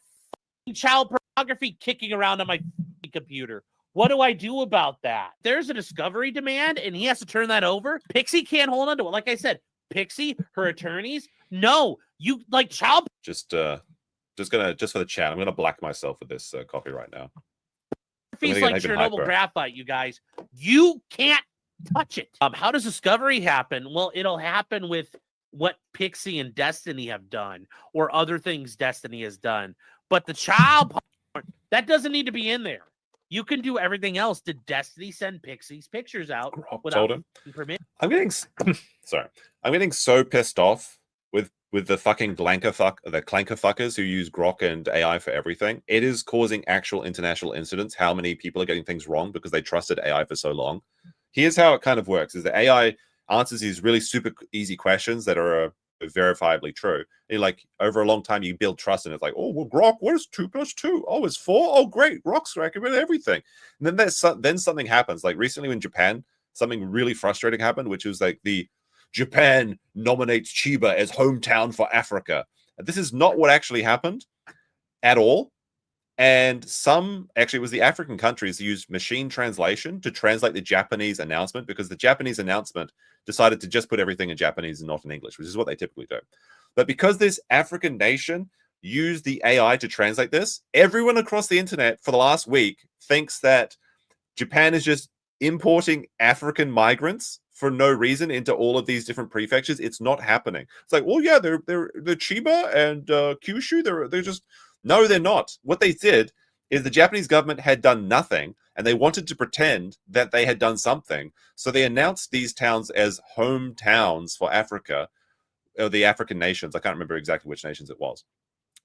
child pornography kicking around on my computer. What do I do about that? There's a discovery demand and he has to turn that over. Pixie can't hold on to it. Like I said, Pixie, her attorneys, no, you like child. Just for the chat, I'm gonna black myself with this copy right now. Feels like Chernobyl graphite, you guys. You can't touch it. How does discovery happen? Well, it'll happen with what Pixie and Destiny have done, or other things Destiny has done. But the child porn, that doesn't need to be in there. You can do everything else. Did Destiny send Pixie's pictures out without permission? I'm getting sorry. I'm getting so pissed off with the fucking clanker fuckers who use Grok and AI for everything. It is causing actual international incidents. How many people are getting things wrong because they trusted AI for so long? Here's how it kind of works: is the AI answers these really super easy questions that are verifiably true. And like over a long time, you build trust, and it's like, oh well, Grok, what is 2 + 2? Oh, it's 4. Oh, great, Grok's recommend everything. And then something happens. Like recently in Japan, something really frustrating happened, which was like the Japan nominates Chiba as hometown for Africa. This is not what actually happened at all. And it was the African countries used machine translation to translate the Japanese announcement because the Japanese announcement decided to just put everything in Japanese and not in English, which is what they typically do. But because this African nation used the AI to translate this, everyone across the internet for the last week thinks that Japan is just importing African migrants for no reason into all of these different prefectures. It's not happening. It's like, well, yeah, they're Chiba and Kyushu. They're just no, they're not. What they did is the Japanese government had done nothing, and they wanted to pretend that they had done something. So they announced these towns as hometowns for Africa, or the African nations. I can't remember exactly which nations it was,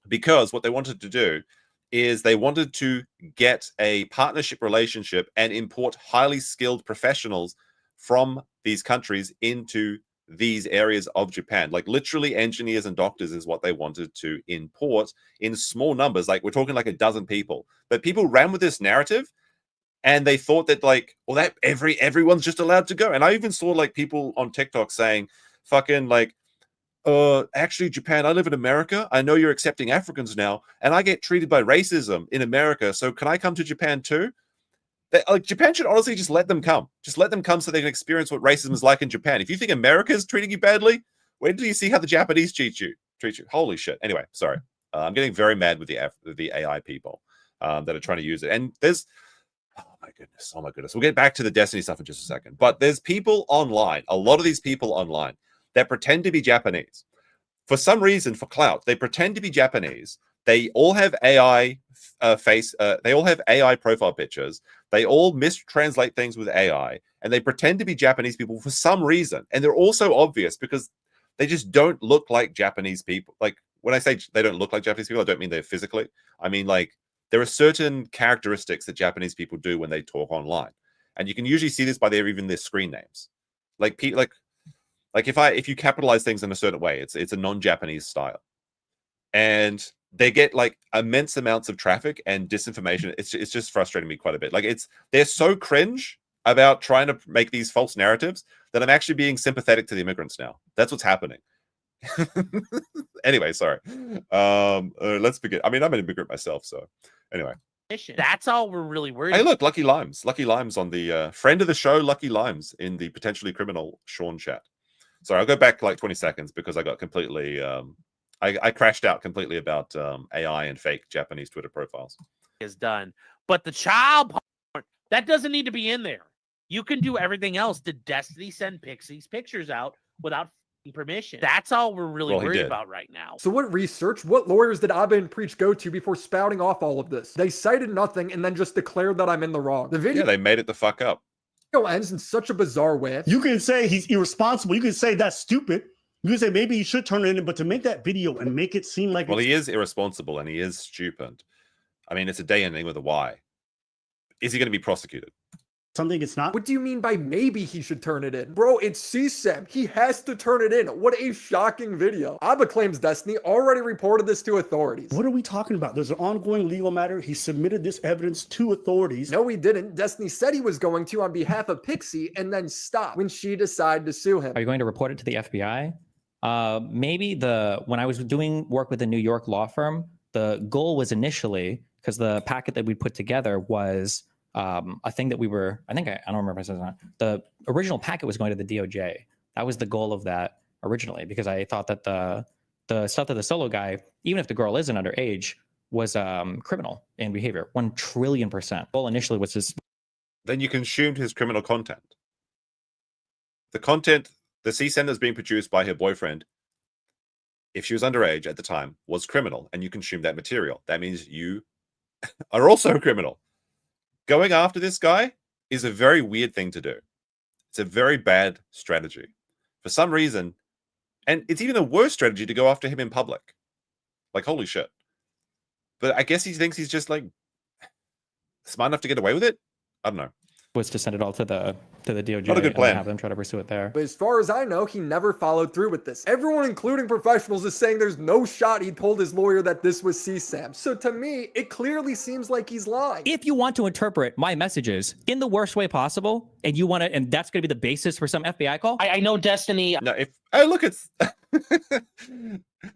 because what they wanted to do is they wanted to get a partnership relationship and import highly skilled professionals from these countries into these areas of Japan. Like literally engineers and doctors is what they wanted to import in small numbers. Like we're talking like a dozen people. But people ran with this narrative and they thought that like, well, that everyone's just allowed to go. And I even saw like people on TikTok saying fucking like, actually Japan, I live in America. I know you're accepting Africans now and I get treated by racism in America. So can I come to Japan too? Like Japan should honestly just let them come. Just let them come so they can experience what racism is like in Japan. If you think America is treating you badly, wait until you see how the Japanese treat you. Holy shit. Anyway, sorry. I'm getting very mad with the AI people that are trying to use it. And there's, oh my goodness. We'll get back to the Destiny stuff in just a second. But there's people online, a lot of these people online that pretend to be Japanese. For some reason, for clout, they pretend to be Japanese. They all have AI they all have AI profile pictures. They all mistranslate things with AI, and they pretend to be Japanese people for some reason. And they're also obvious because they just don't look like Japanese people. Like when I say they don't look like Japanese people, I don't mean they're physically. I mean like there are certain characteristics that Japanese people do when they talk online, and you can usually see this by even their screen names. Like Like if you capitalize things in a certain way, it's a non-Japanese style, and they get like immense amounts of traffic and disinformation. It's just frustrating me quite a bit. Like they're so cringe about trying to make these false narratives that I'm actually being sympathetic to the immigrants now. That's what's happening. Anyway, sorry. Let's begin. I mean, I'm an immigrant myself, so anyway. That's all we're really worried Hey, about. look, Lucky Limes on the friend of the show, Lucky Limes, in the potentially criminal Shawn chat. Sorry, I'll go back like 20 seconds because I got completely I crashed out completely about AI and fake Japanese Twitter profiles. Is done, but the child porn, that doesn't need to be in there. You can do everything else. Did Destiny send Pixie's pictures out without permission? That's all we're really worried about right now. So what research, what lawyers did Abe and Preach go to before spouting off all of this? They cited nothing and then just declared that I'm in the wrong. The video they made it the fuck up. Ends in such a bizarre way. You can say he's irresponsible. You can say that's stupid. You can say maybe he should turn it in, but to make that video and make it seem like he is irresponsible and he is stupid. I mean, it's a day ending with a Y. Is he going to be prosecuted? Something it's not. What do you mean by maybe he should turn it in? Bro, it's CSAM. He has to turn it in. What a shocking video. Abba claims Destiny already reported this to authorities. What are we talking about? There's an ongoing legal matter. He submitted this evidence to authorities. No, he didn't. Destiny said he was going to on behalf of Pixie and then stopped when she decided to sue him. Are you going to report it to the FBI? Maybe when I was doing work with a New York law firm, the goal was initially, because the packet that we put together was a thing that we were, I don't remember if I said that. The original packet was going to the DOJ. That was the goal of that originally, because I thought that the stuff that the solo guy, even if the girl isn't underage, was criminal in behavior, 1 trillion %. Goal initially was just. Then you consumed his criminal content. The content, the CSAM that's being produced by her boyfriend, if she was underage at the time, was criminal, and you consumed that material. That means you are also a criminal. Going after this guy is a very weird thing to do. It's a very bad strategy. For some reason, and it's even a worse strategy to go after him in public. Like, holy shit. But I guess he thinks he's just like smart enough to get away with it? I don't know. Was to send it all to the DOJ. Not a good plan. And have them try to pursue it there. But as far as I know, he never followed through with this. Everyone, including professionals, is saying there's no shot he told his lawyer that this was CSAM. So to me, it clearly seems like he's lying. If you want to interpret my messages in the worst way possible, and you want to, and that's going to be the basis for some FBI call. I know Destiny. No, look, it's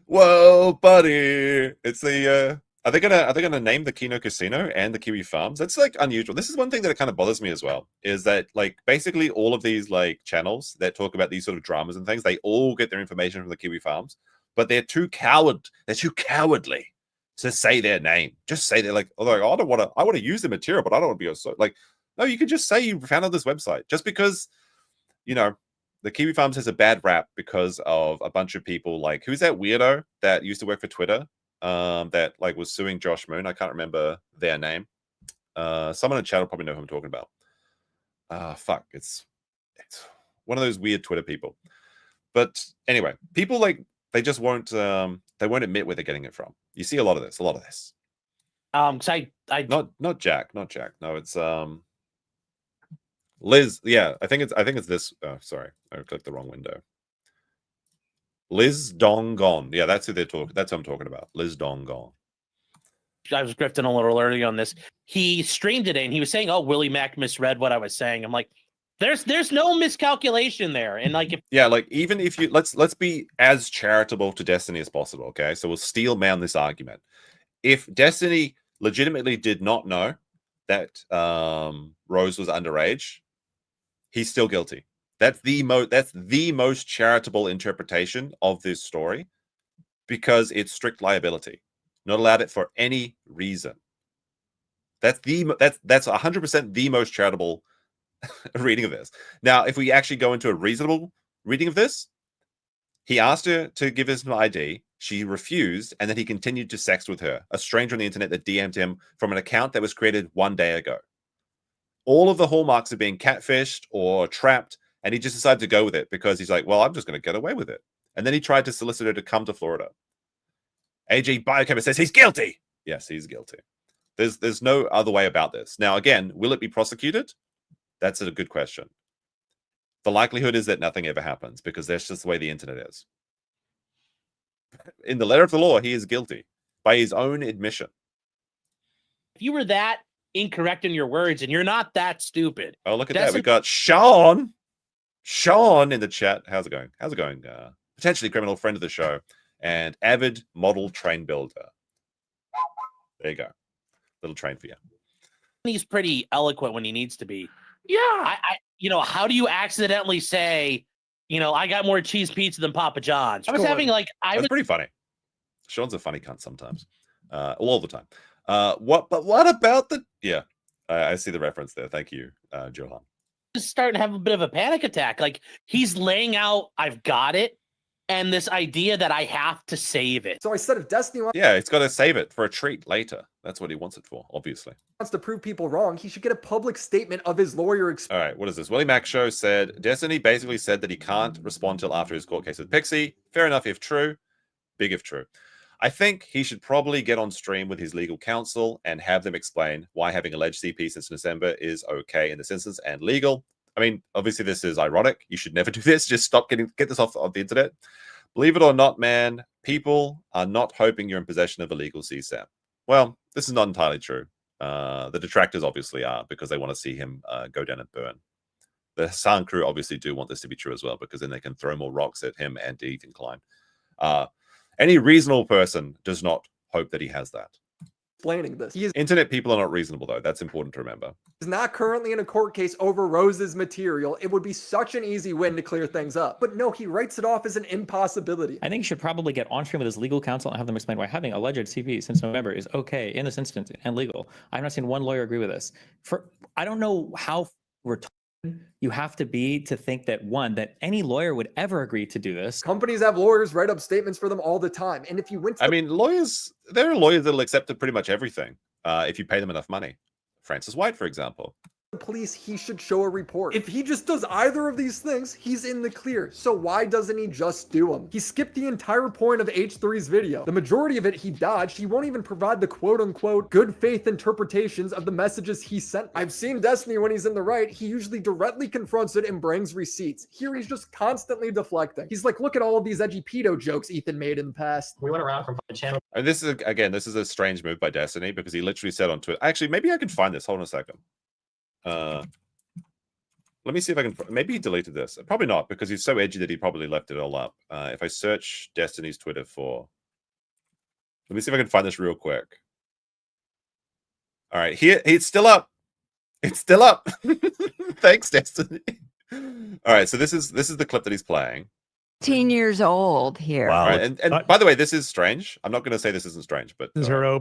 whoa, buddy. It's the Are they gonna name the Kino Casino and the Kiwi Farms? That's like unusual. This is one thing that kind of bothers me as well, is that like basically all of these like channels that talk about these sort of dramas and things, they all get their information from the Kiwi Farms, but they're too cowardly to say their name. Just say they're like, I want to use the material, but I don't want to be so like, no, you can just say you found out this website. Just because, you know, the Kiwi Farms has a bad rap because of a bunch of people like, who's that weirdo that used to work for Twitter? That like was suing Josh Moon. I can't remember their name. Someone in chat will probably know who I'm talking about. Fuck, it's one of those weird Twitter people. But anyway, people like they just won't admit where they're getting it from. You see a lot of this. So not Jack. No, it's Liz. Yeah, I think it's this. Oh, sorry, I clicked the wrong window. Liz Dongon. Yeah, that's who they're talking. That's what I'm talking about. Liz Dongon. I was grifting a little early on this. He streamed it and he was saying, "Oh, Willie Mack misread what I was saying." I'm like, "There's no miscalculation there." And like, even if you let's be as charitable to Destiny as possible. Okay, so we'll steel man this argument. If Destiny legitimately did not know that Rose was underage, he's still guilty. That's the most charitable interpretation of this story, because it's strict liability. Not allowed it for any reason. That's 100% the most charitable reading of this. Now, if we actually go into a reasonable reading of this, he asked her to give us an ID. She refused, and then he continued to sext with her, a stranger on the internet that DM'd him from an account that was created 1 day ago. All of the hallmarks of being catfished or trapped. And he just decided to go with it because he's like, well, I'm just going to get away with it. And then he tried to solicit her to come to Florida. AG Biochemist says he's guilty. Yes, he's guilty. There's no other way about this. Now, again, will it be prosecuted? That's a good question. The likelihood is that nothing ever happens because that's just the way the internet is. In the letter of the law, he is guilty by his own admission. If you were that incorrect in your words and you're not that stupid. Oh, look at that. We got Shawn in the chat. How's it going? Potentially criminal friend of the show and avid model train builder. There you go. Little train for you. He's pretty eloquent when he needs to be. Yeah. How do you accidentally say, I got more cheese pizza than Papa John's? I was having That's pretty funny. Shawn's a funny cunt sometimes. All the time. What about the... Yeah, I see the reference there. Thank you, Johan. Just starting to have a bit of a panic attack. Like, he's laying out, I've got it, and this idea that I have to save it. So I said if Destiny Yeah, he's got to save it for a treat later. That's what he wants it for, obviously. wants to prove people wrong, he should get a public statement of his lawyer. All right, what is this? Willie Mack show said, Destiny basically said that he can't respond till after his court case with Pixie. Fair enough if true. Big if true. I think he should probably get on stream with his legal counsel and have them explain why having alleged CP since December is okay in this instance and legal. I mean, obviously this is ironic. You should never do this. Just get this off the internet. Believe it or not, man, people are not hoping you're in possession of illegal CSAM. Well, this is not entirely true. The detractors obviously are because they want to see him go down and burn. The Hassan crew obviously do want this to be true as well because then they can throw more rocks at him and Ethan Klein. Any reasonable person does not hope that he has that. Explaining this. Internet people are not reasonable, though. That's important to remember. He's not currently in a court case over Rose's material. It would be such an easy win to clear things up. But no, he writes it off as an impossibility. I think he should probably get on stream with his legal counsel and have them explain why having alleged CP since November is okay in this instance and legal. I've not seen one lawyer agree with this. I don't know how retarded you have to be to think that that any lawyer would ever agree to do this. Companies have lawyers write up statements for them all the time. And if you went to lawyers, there are lawyers that'll accept pretty much everything if you pay them enough money. Francis White, for example. the police, he should show a report. If he just does either of these things, he's in the clear. So why doesn't he just do them? He skipped the entire point of H3's video. The majority of it he dodged. He won't even provide the quote-unquote good faith interpretations of the messages he sent. I've seen Destiny when he's in the right. He usually directly confronts it and brings receipts. Here he's just constantly deflecting. He's like, look at all of these edgy pedo jokes Ethan made in the past. We went around from the channel. And this is, again, this is a strange move by Destiny because he literally said on Twitter, actually, maybe I can find this. Hold on a second. Let me see if I can, maybe he deleted this. Probably not, because he's so edgy that he probably left it all up. If I search Destiny's Twitter for, let me see if I can find this real quick. All right, here, it's still up. It's still up. Thanks, Destiny. All right, so this is the clip that he's playing. 16 years old here. Wow. Right, and by the way, this is strange. I'm not going to say this isn't strange, but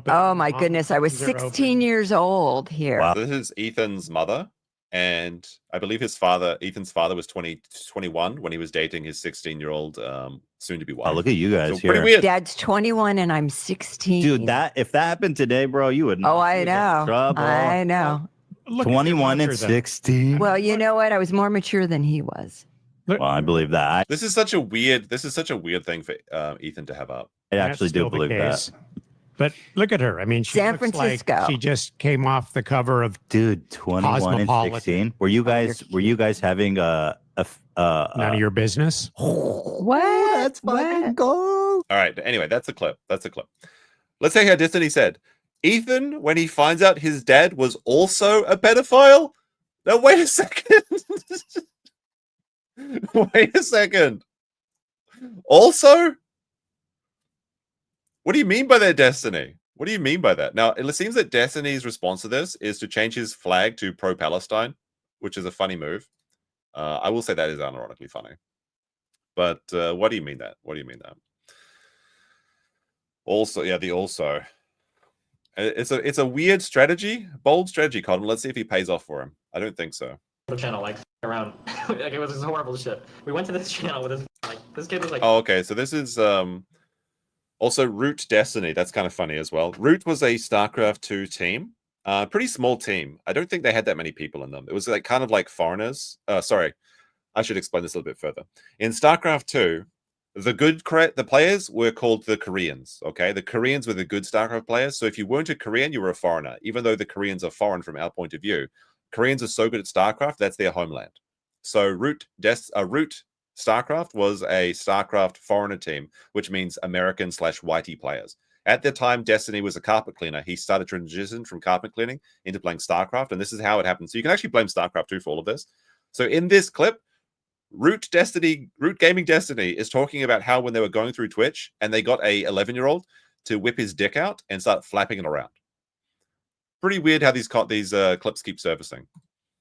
oh my goodness, I was 16 years old here. Wow. This is Ethan's mother, and I believe his father, Ethan's father, was 21 when he was dating his 16-year-old soon-to-be wife. Oh, look at you guys so here. Pretty weird. Dad's 21 and I'm 16. Dude, if that happened today, bro, you would. Oh, I know. I know. 21 and 16. Well, you know what? I was more mature than he was. Well, I believe that. This is such a weird thing for Ethan to have up. I actually do believe that. But look at her. I mean, she San looks Francisco. like she just came off the cover of 21 and 16. Were you guys having a none of your business? What? That's fucking gold. All right. Anyway, that's a clip. Let's say how Destiny said, Ethan, when he finds out his dad was also a pedophile. Now wait a second. Wait a second. Also? What do you mean by that, Destiny? What do you mean by that? Now, it seems that Destiny's response to this is to change his flag to pro-Palestine, which is a funny move. I will say that is unironically funny. But what do you mean that? What do you mean that? Also, yeah, the also. It's a weird strategy, bold strategy, Colin. Let's see if he pays off for him. I don't think so. The channel like around like it was this horrible shit. We went to this channel with this kid was like, oh, okay, so this is also Root Destiny. That's kind of funny as well. Root was a Starcraft 2 team, pretty small team. I don't think they had that many people in them. It was like kind of like foreigners. Sorry, I should explain this a little bit further. In Starcraft 2, the players were called the Koreans. Okay, the Koreans were the good Starcraft players. So if you weren't a Korean, you were a foreigner. Even though the Koreans are foreign from our point of view, Koreans are so good at StarCraft, that's their homeland. So Root Starcraft was a Starcraft foreigner team, which means American/whitey players. At the time, Destiny was a carpet cleaner. He started to transition from carpet cleaning into playing Starcraft, and this is how it happened. So you can actually blame Starcraft too for all of this. So in this clip, Root Gaming Destiny is talking about how when they were going through Twitch and they got a 11-year-old to whip his dick out and start flapping it around. Pretty weird how these clips keep surfacing.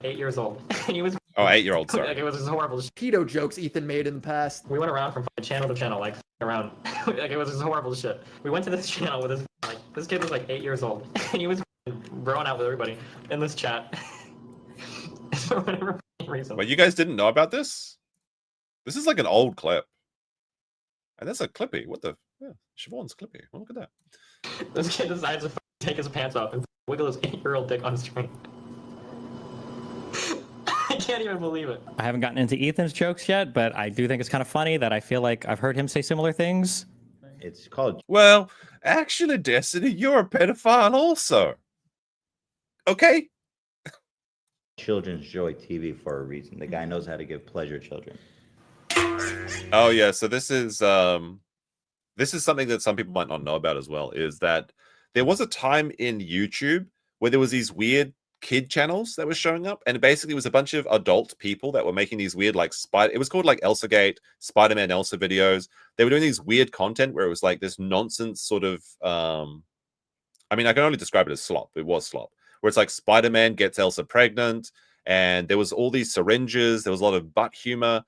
8 years old. He was 8-year-old, sorry. Like, it was just horrible. Pedo jokes Ethan made in the past. We went around from channel to channel, like around. Like, it was just horrible shit. We went to this channel with this kid was like 8 years old, and he was broing out with everybody in this chat. For whatever reason. But you guys didn't know about this? This is like an old clip. And that's a Clippy. What the? Yeah, Siobhan's Clippy. Well, look at that. This kid decides to take his pants off and wiggle his 8-year-old dick on screen. I can't even believe it. I haven't gotten into Ethan's jokes yet, but I do think it's kind of funny that I feel like I've heard him say similar things. It's called... Well, actually, Destiny, you're a pedophile also. Okay? Children's Joy TV for a reason. The guy knows how to give pleasure to children. Oh, yeah. So this is something that some people might not know about as well, is that there was a time in YouTube where there was these weird kid channels that were showing up, and it basically was a bunch of adult people that were making these weird it was called like Elsagate, Spider-Man Elsa videos. They were doing these weird content where it was like this nonsense sort of I mean, I can only describe it as slop. It was slop, where it's like Spider-Man gets Elsa pregnant, and there was all these syringes, there was a lot of butt humor.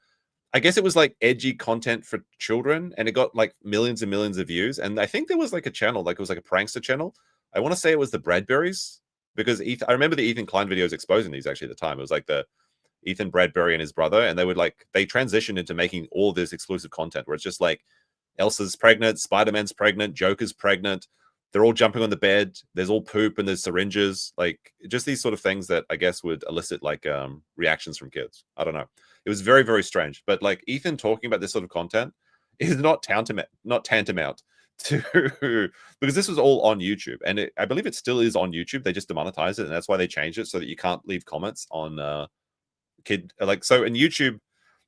I guess it was like edgy content for children, and it got like millions and millions of views. And I think there was like a channel, like it was like a prankster channel. I want to say it was the Bradburys, because I remember the Ethan Klein videos exposing these actually at the time. It was like the Ethan Bradbury and his brother, and they transitioned into making all this exclusive content where it's just like Elsa's pregnant, Spider-Man's pregnant, Joker's pregnant. They're all jumping on the bed. There's all poop and there's syringes, like just these sort of things that I guess would elicit like reactions from kids. I don't know. It was very, very strange. But like Ethan talking about this sort of content is not tantamount to because this was all on YouTube, and I believe it still is on YouTube. They just demonetized it, and that's why they changed it so that you can't leave comments on so in YouTube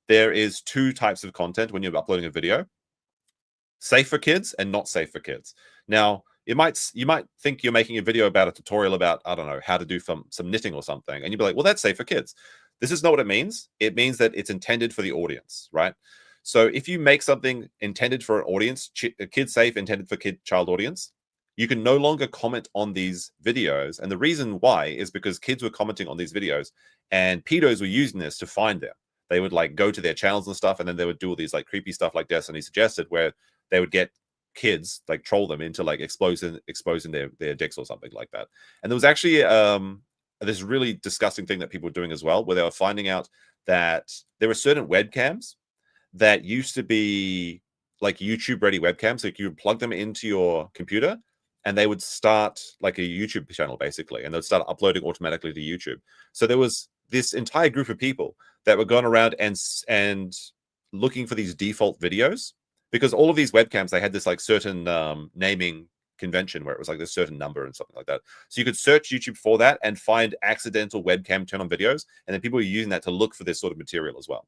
there is two types of content when you're uploading a video: safe for kids and not safe for kids. Now you might think you're making a video about a tutorial about, I don't know, how to do some knitting or something, and you'd be like, well, that's safe for kids. This is not what it means. It means that it's intended for the audience, right? So if you make something intended for an audience, kid safe, intended for child audience, you can no longer comment on these videos. And the reason why is because kids were commenting on these videos, and pedos were using this to find them. They would like go to their channels and stuff, and then they would do all these like creepy stuff like Destiny suggested, where they would get kids, like troll them into like exposing their dicks or something like that. And there was actually this really disgusting thing that people were doing as well, where they were finding out that there were certain webcams that used to be like YouTube ready webcams. So you would plug them into your computer and they would start like a YouTube channel basically, and they'd start uploading automatically to YouTube. So there was this entire group of people that were going around and looking for these default videos, because all of these webcams, they had this like certain naming convention where it was like this certain number and something like that. So you could search YouTube for that and find accidental webcam turn on videos, and then people were using that to look for this sort of material as well.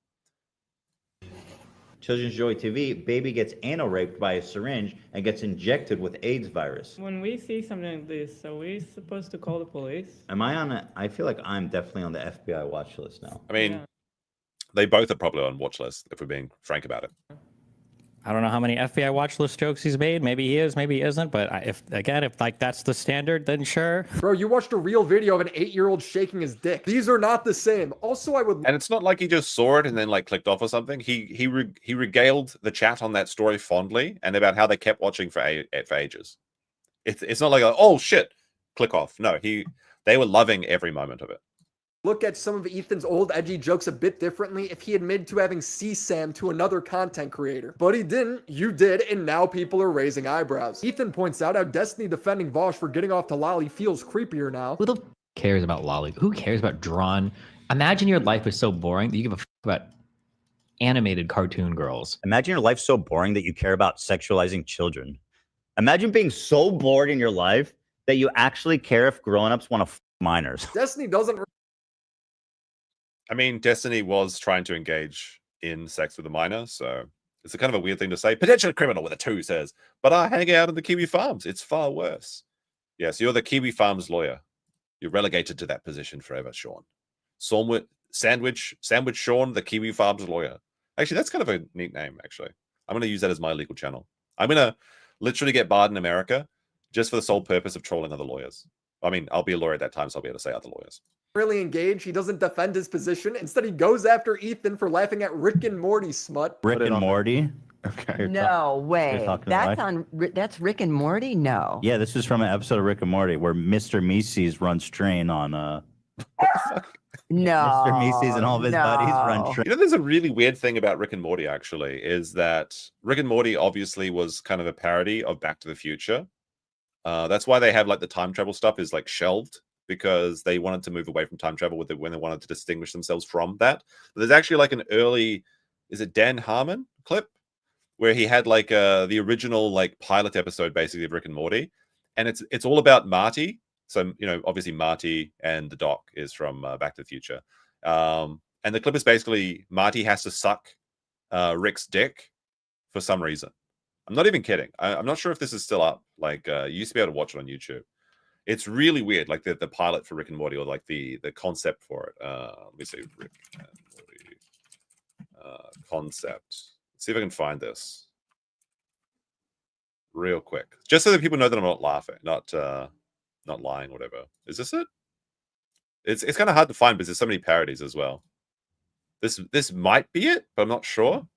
Children's Joy TV, baby gets anal raped by a syringe and gets injected with AIDS virus. When we see something like this, are we supposed to call the police? Am I on it? I feel like I'm definitely on the FBI watch list now. I mean, they both are probably on watch list, if we're being frank about it. I don't know how many FBI watch list jokes he's made. Maybe he is, maybe he isn't. But if like that's the standard, then sure. Bro, you watched a real video of an 8-year-old shaking his dick. These are not the same. Also, and it's not like he just saw it and then like clicked off or something. He regaled the chat on that story fondly and about how they kept watching for ages. It's not like oh shit, click off. No, they were loving every moment of it. Look at some of Ethan's old edgy jokes a bit differently if he admitted to having CSAM to another content creator. But he didn't, you did, and now people are raising eyebrows. Ethan points out how Destiny defending Vosh for getting off to Lolly feels creepier now. Who the cares about Lolly? Who cares about drawn? Imagine your life is so boring that you give a about animated cartoon girls. Imagine your life so boring that you care about sexualizing children. Imagine being so bored in your life that you actually care if grown-ups want to minors. Destiny doesn't I mean, Destiny was trying to engage in sex with a minor, so it's a kind of a weird thing to say. Potential criminal with a 2 says, but I hang out in the Kiwi Farms. It's far worse. Yes, you're the Kiwi Farms lawyer. You're relegated to that position forever, Shawn. Sandwich Shawn, the Kiwi Farms lawyer. Actually, that's kind of a neat name, actually. I'm going to use that as my legal channel. I'm going to literally get barred in America just for the sole purpose of trolling other lawyers. I mean, I'll be a lawyer at that time, so I'll be able to say other lawyers. Really engage. He doesn't defend his position. Instead, he goes after Ethan for laughing at Rick and Morty smut. Rick and Morty? Okay. No way. That's right? That's Rick and Morty? No. Yeah, this is from an episode of Rick and Morty where Mr. Mises runs train on No. Mr. Mises and all of his buddies run train. You know, there's a really weird thing about Rick and Morty, actually, is that Rick and Morty obviously was kind of a parody of Back to the Future. That's why they have like the time travel stuff is like shelved, because they wanted to move away from time travel with it when they wanted to distinguish themselves from that. But there's actually like an early, is it Dan Harmon clip where he had like the original like pilot episode basically of Rick and Morty, and it's all about Marty. So, you know, obviously Marty and the Doc is from Back to the Future. And the clip is basically Marty has to suck Rick's dick for some reason. I'm not even kidding. I'm not sure if this is still up. Like, you used to be able to watch it on YouTube. It's really weird, like the pilot for Rick and Morty, or like the concept for it. Let me see, Rick and Morty concept. Let's see if I can find this real quick, just so that people know that I'm not laughing, not lying, whatever. Is this it? It's kind of hard to find because there's so many parodies as well. This might be it, but I'm not sure.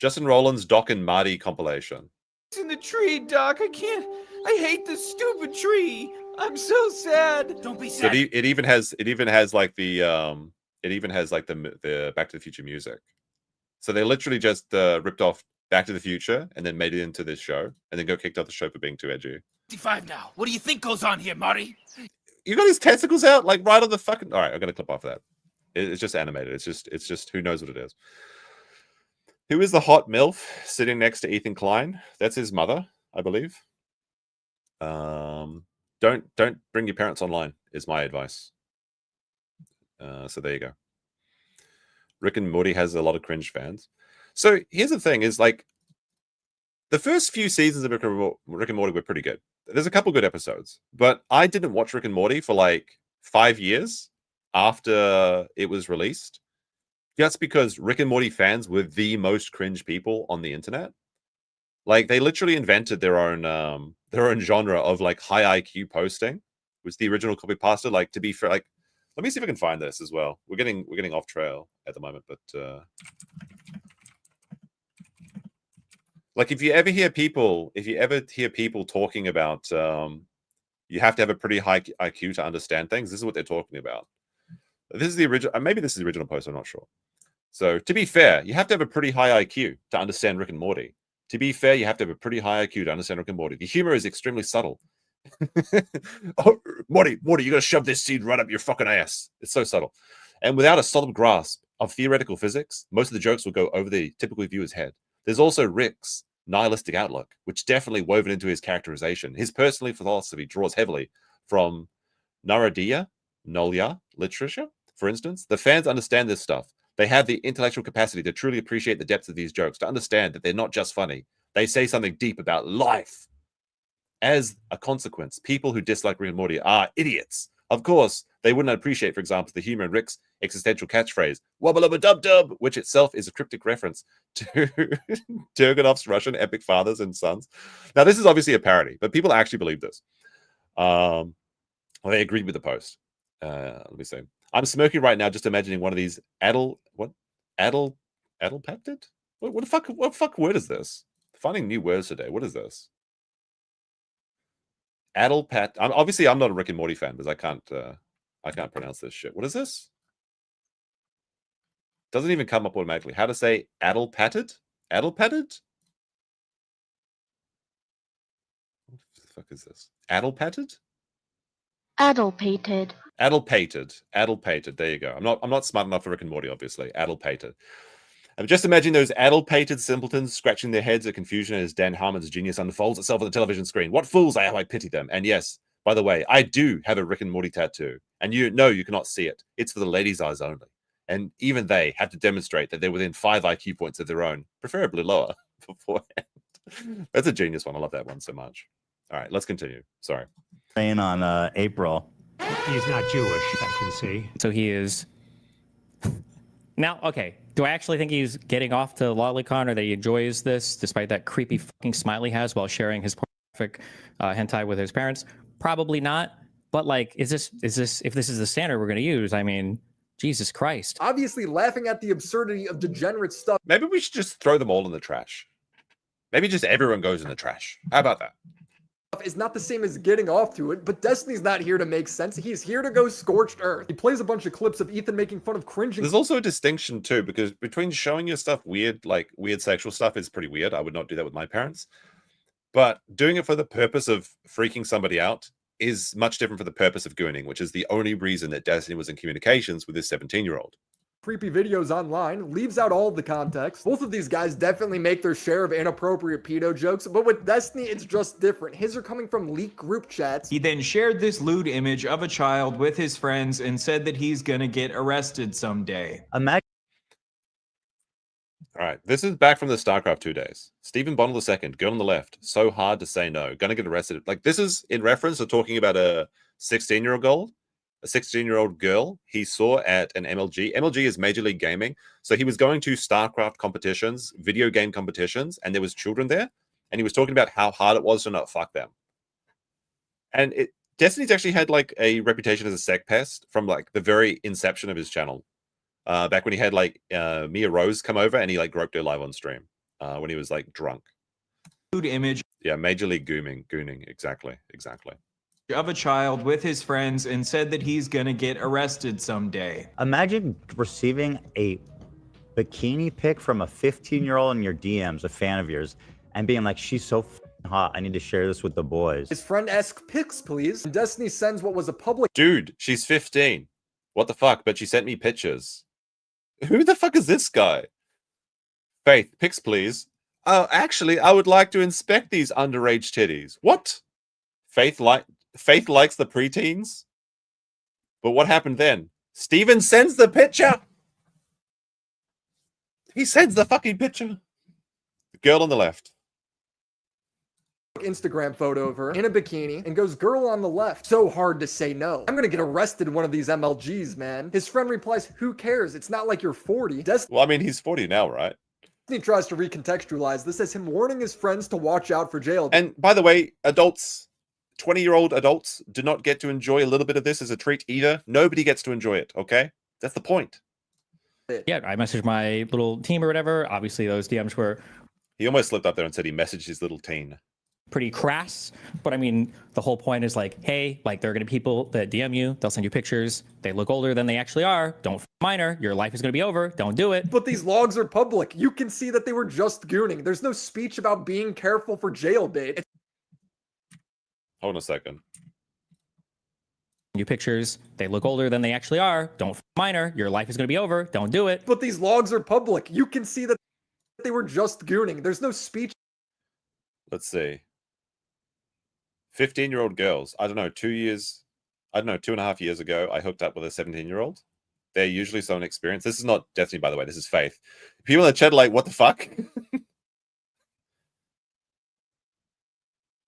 Justin Roland's Doc and Marty compilation. It's in the tree, Doc. I can't. I hate this stupid tree. I'm so sad. Don't be So sad. it even has like the Back to the Future music. So they literally just ripped off Back to the Future and then made it into this show, and then got kicked off the show for being too edgy. 55 now. What do you think goes on here, Marty? You got his testicles out like right on the fucking. All right, I'm gonna clip off that. It's just animated. It's just who knows what it is. Who is the hot MILF sitting next to Ethan Klein? That's his mother, I believe. Don't bring your parents online is my advice. So there you go. Rick and Morty has a lot of cringe fans. So here's the thing: is like the first few seasons of Rick and Morty were pretty good. There's a couple good episodes, but I didn't watch Rick and Morty for like 5 years after it was released. Just because Rick and Morty fans were the most cringe people on the internet. Like they literally invented their own genre of like high IQ posting. It was the original copy pasta. Like, to be fair, like, let me see if I can find this as well. We're getting off trail at the moment, but like if you ever hear people talking about you have to have a pretty high IQ to understand things, this is what they're talking about. This is the original. Maybe this is the original post. I'm not sure. So to be fair, you have to have a pretty high IQ to understand Rick and Morty. To be fair, you have to have a pretty high IQ to understand Rick and Morty. The humor is extremely subtle. Oh, Morty, you got to shove this seed right up your fucking ass. It's so subtle. And without a solid grasp of theoretical physics, most of the jokes will go over the typical viewer's head. There's also Rick's nihilistic outlook, which definitely woven into his characterization. His personal philosophy draws heavily from Nolya literature, for instance. The fans understand this stuff. They have the intellectual capacity to truly appreciate the depth of these jokes, to understand that they're not just funny. They say something deep about life. As a consequence, people who dislike Rick and Morty are idiots. Of course, they wouldn't appreciate, for example, the humor in Rick's existential catchphrase, wubba-lubba-dub-dub, which itself is a cryptic reference to Turgenov's Russian epic fathers and sons. Now, this is obviously a parody, but people actually believe this. Well, they agreed with the post. Let me see. I'm smoking right now, just imagining one of these addlepected? What the fuck word is this? Finding new words today. What is this? Obviously, I'm not a Rick and Morty fan because I can't pronounce this shit. What is this? Doesn't even come up automatically. How to say addlepatted? Addlepatted? What the fuck is this? Addlepatted? Addlepated. Addlepated. There you go. I'm not smart enough for Rick and Morty, obviously. Addlepated. Just imagine those addlepated simpletons scratching their heads at confusion as Dan Harmon's genius unfolds itself on the television screen. What fools how I pity them. And yes, by the way, I do have a Rick and Morty tattoo. And you know you cannot see it. It's for the ladies' eyes only. And even they have to demonstrate that they're within 5 IQ points of their own, preferably lower, beforehand. That's a genius one. I love that one so much. All right, let's continue. Sorry. Saying on April. He's not Jewish, I can see. So he is. Now, okay. Do I actually think he's getting off to lolicon or that he enjoys this, despite that creepy fucking smile he has while sharing his pornographic hentai with his parents? Probably not. But like, if this is the standard we're going to use, I mean, Jesus Christ. Obviously laughing at the absurdity of degenerate stuff. Maybe we should just throw them all in the trash. Maybe just everyone goes in the trash. How about that? Is not the same as getting off to it, but Destiny's not here to make sense. He's here to go scorched earth. He plays a bunch of clips of Ethan making fun of cringing. There's also a distinction too, because between showing your stuff weird, like weird sexual stuff is pretty weird. I would not do that with my parents. But doing it for the purpose of freaking somebody out is much different for the purpose of gooning, which is the only reason that Destiny was in communications with this 17-year-old. Creepy videos online, leaves out all the context. Both of these guys definitely make their share of inappropriate pedo jokes, but with Destiny, it's just different. His are coming from leaked group chats. He then shared this lewd image of a child with his friends and said that he's gonna get arrested someday. Imagine. All right, this is back from the Starcraft 2 days. Stephen Bonnell II, girl on the left, so hard to say no, gonna get arrested. Like, this is in reference to talking about a 16-year-old girl he saw at an MLG. MLG is Major League Gaming. So he was going to Starcraft competitions, video game competitions, and there was children there. And he was talking about how hard it was to not fuck them. And Destiny's actually had like a reputation as a sec pest from like the very inception of his channel. Back when he had like Mia Rose come over and he like groped her live on stream when he was like drunk. Lewd image. Yeah, Major League gooning. Exactly. Of a child with his friends and said that he's gonna get arrested someday. Imagine receiving a bikini pic from a 15-year-old in your DMs, a fan of yours, and being like, she's so hot, I need to share this with the boys. His friend asks pics, please. And Destiny sends what was a public... Dude, she's 15. What the fuck? But she sent me pictures. Who the fuck is this guy? Faith, pics, please. Oh, actually, I would like to inspect these underage titties. What? Faith likes the preteens? But what happened then? Steven sends the picture. He sends the fucking picture. The girl on the left. Instagram photo of her in a bikini and goes, girl on the left. So hard to say no. I'm gonna get arrested in one of these MLGs, man. His friend replies, who cares? It's not like you're 40. Well, I mean, he's 40 now, right? He tries to recontextualize this as him warning his friends to watch out for jail. And by the way, adults, 20-year-old adults do not get to enjoy a little bit of this as a treat either. Nobody gets to enjoy it, okay? That's the point. Yeah, I messaged my little team or whatever. Obviously, those DMs were... He almost slipped up there and said he messaged his little teen. Pretty crass, but I mean, the whole point is like, hey, like there are going to be people that DM you, they'll send you pictures, they look older than they actually are, don't minor, your life is going to be over, don't do it. But these logs are public. You can see that they were just gooning. There's no speech about being careful for jail bait. Hold on a second. You pictures, they look older than they actually are, don't minor, your life is going to be over, don't do it. But these logs are public. You can see that they were just gooning. There's no speech. Let's see. 15-year-old girls. I don't know, 2.5 years ago, I hooked up with a 17-year-old. They're usually so inexperienced. This is not Destiny, by the way. This is Faith. People in the chat are like, what the fuck?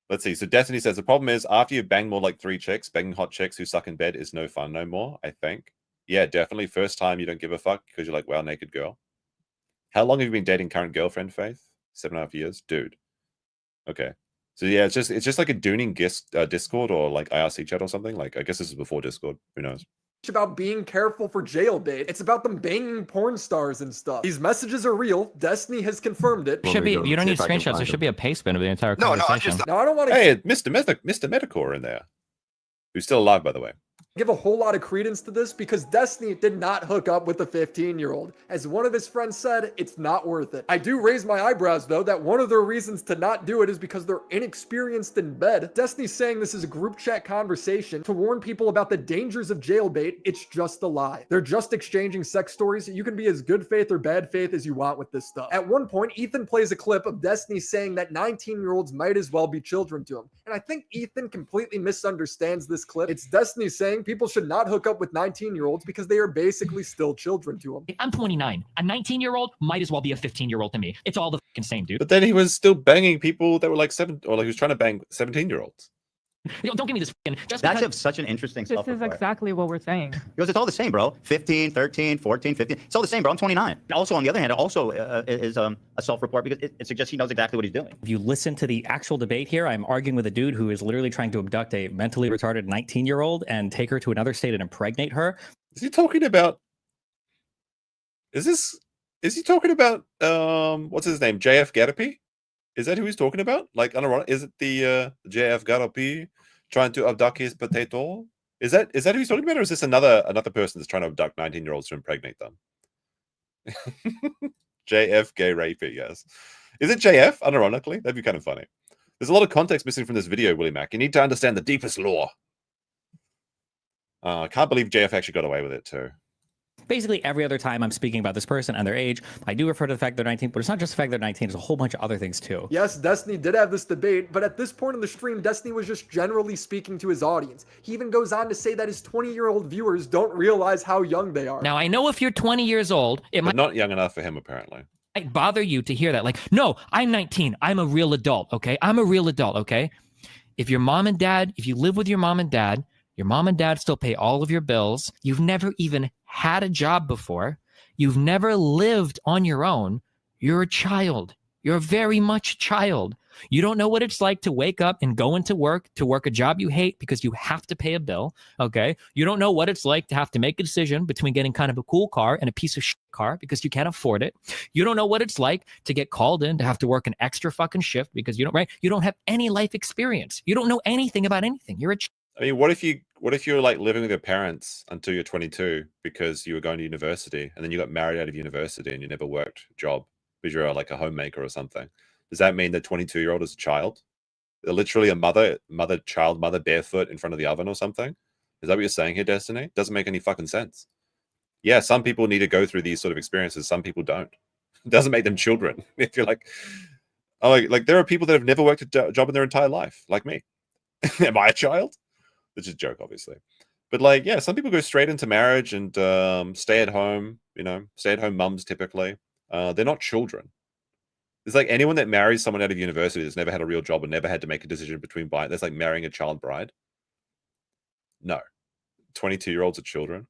Let's see. So Destiny says, the problem is after you've banged more like 3 chicks, banging hot chicks who suck in bed is no fun no more, I think. Yeah, definitely. First time you don't give a fuck because you're like, wow, naked girl. How long have you been dating current girlfriend, Faith? 7.5 years? Dude. Okay. So yeah, it's just like a Dooning Discord or like IRC chat or something. Like I guess this is before Discord. Who knows? About being careful for jail bait. It's about them banging porn stars and stuff. These messages are real. Destiny has confirmed it. Should be. You don't need screenshots. There should be a paste bin of the entire conversation. No, I don't want to. Hey, Mr. Metacore in there, who's still alive, by the way. Give a whole lot of credence to this because Destiny did not hook up with a 15-year-old. As one of his friends said, it's not worth it. I do raise my eyebrows, though, that one of their reasons to not do it is because they're inexperienced in bed. Destiny's saying this is a group chat conversation to warn people about the dangers of jailbait. It's just a lie. They're just exchanging sex stories. You can be as good faith or bad faith as you want with this stuff. At one point, Ethan plays a clip of Destiny saying that 19-year-olds might as well be children to him. And I think Ethan completely misunderstands this clip. It's Destiny saying people should not hook up with 19-year-olds because they are basically still children to them. I'm 29. A 19-year-old might as well be a 15-year-old to me. It's all the fucking same, dude. But then he was still banging people that were like 7, or like he was trying to bang 17-year-olds. Don't give me this fucking... That's such an interesting This self-report. is exactly what we're saying. Because it's all the same, bro. 15, 13, 14, 15. It's all the same, bro. I'm 29. Also, on the other hand, it also is a self-report because it suggests he knows exactly what he's doing. If you listen to the actual debate here, I'm arguing with a dude who is literally trying to abduct a mentally retarded 19-year-old and take her to another state and impregnate her. Is he talking about... Is he talking about, what's his name? JF Garapi? Is that who he's talking about? Like, I don't know, is it the JF Garapi trying to abduct his potato? Is that who he's talking about, or is this another person that's trying to abduct 19-year-olds to impregnate them? JF Gay Rapey, yes. Is it JF, unironically? That'd be kind of funny. There's a lot of context missing from this video, Willie Mack. You need to understand the deepest lore. I can't believe JF actually got away with it, too. Basically, every other time I'm speaking about this person and their age, I do refer to the fact they're 19, but it's not just the fact they're 19, there's a whole bunch of other things too. Yes, Destiny did have this debate, but at this point in the stream, Destiny was just generally speaking to his audience. He even goes on to say that his 20-year-old viewers don't realize how young they are. Now, I know if you're 20 years old, it But not young enough for him, apparently. might bother you to hear that. Like, no, I'm 19. I'm a real adult, okay? I'm a real adult, okay? If your mom and dad, if you live with your mom and dad still pay all of your bills, you've never even had a job before, you've never lived on your own, you're a child. You're very much a child. You don't know what it's like to wake up and go into work, to work a job you hate because you have to pay a bill, okay? You don't know what it's like to have to make a decision between getting kind of a cool car and a piece of shit car because you can't afford it. You don't know what it's like to get called in to have to work an extra fucking shift because you don't have any life experience. You don't know anything about anything. You're a I mean, what if you're like living with your parents until you're 22 because you were going to university and then you got married out of university and you never worked a job because you're like a homemaker or something? Does that mean that 22-year-old is a child? They're literally a mother barefoot in front of the oven or something? Is that what you're saying here, Destiny? Doesn't make any fucking sense. Yeah, some people need to go through these sort of experiences. Some people don't. It doesn't make them children. If you're like, oh, like there are people that have never worked a job in their entire life, like me. Am I a child? Which is a joke, obviously. But like, yeah, some people go straight into marriage and stay at home, stay-at-home mums typically. They're not children. It's like anyone that marries someone out of university that's never had a real job and never had to make a decision between buying, that's like marrying a child bride. No. 22-year-olds are children.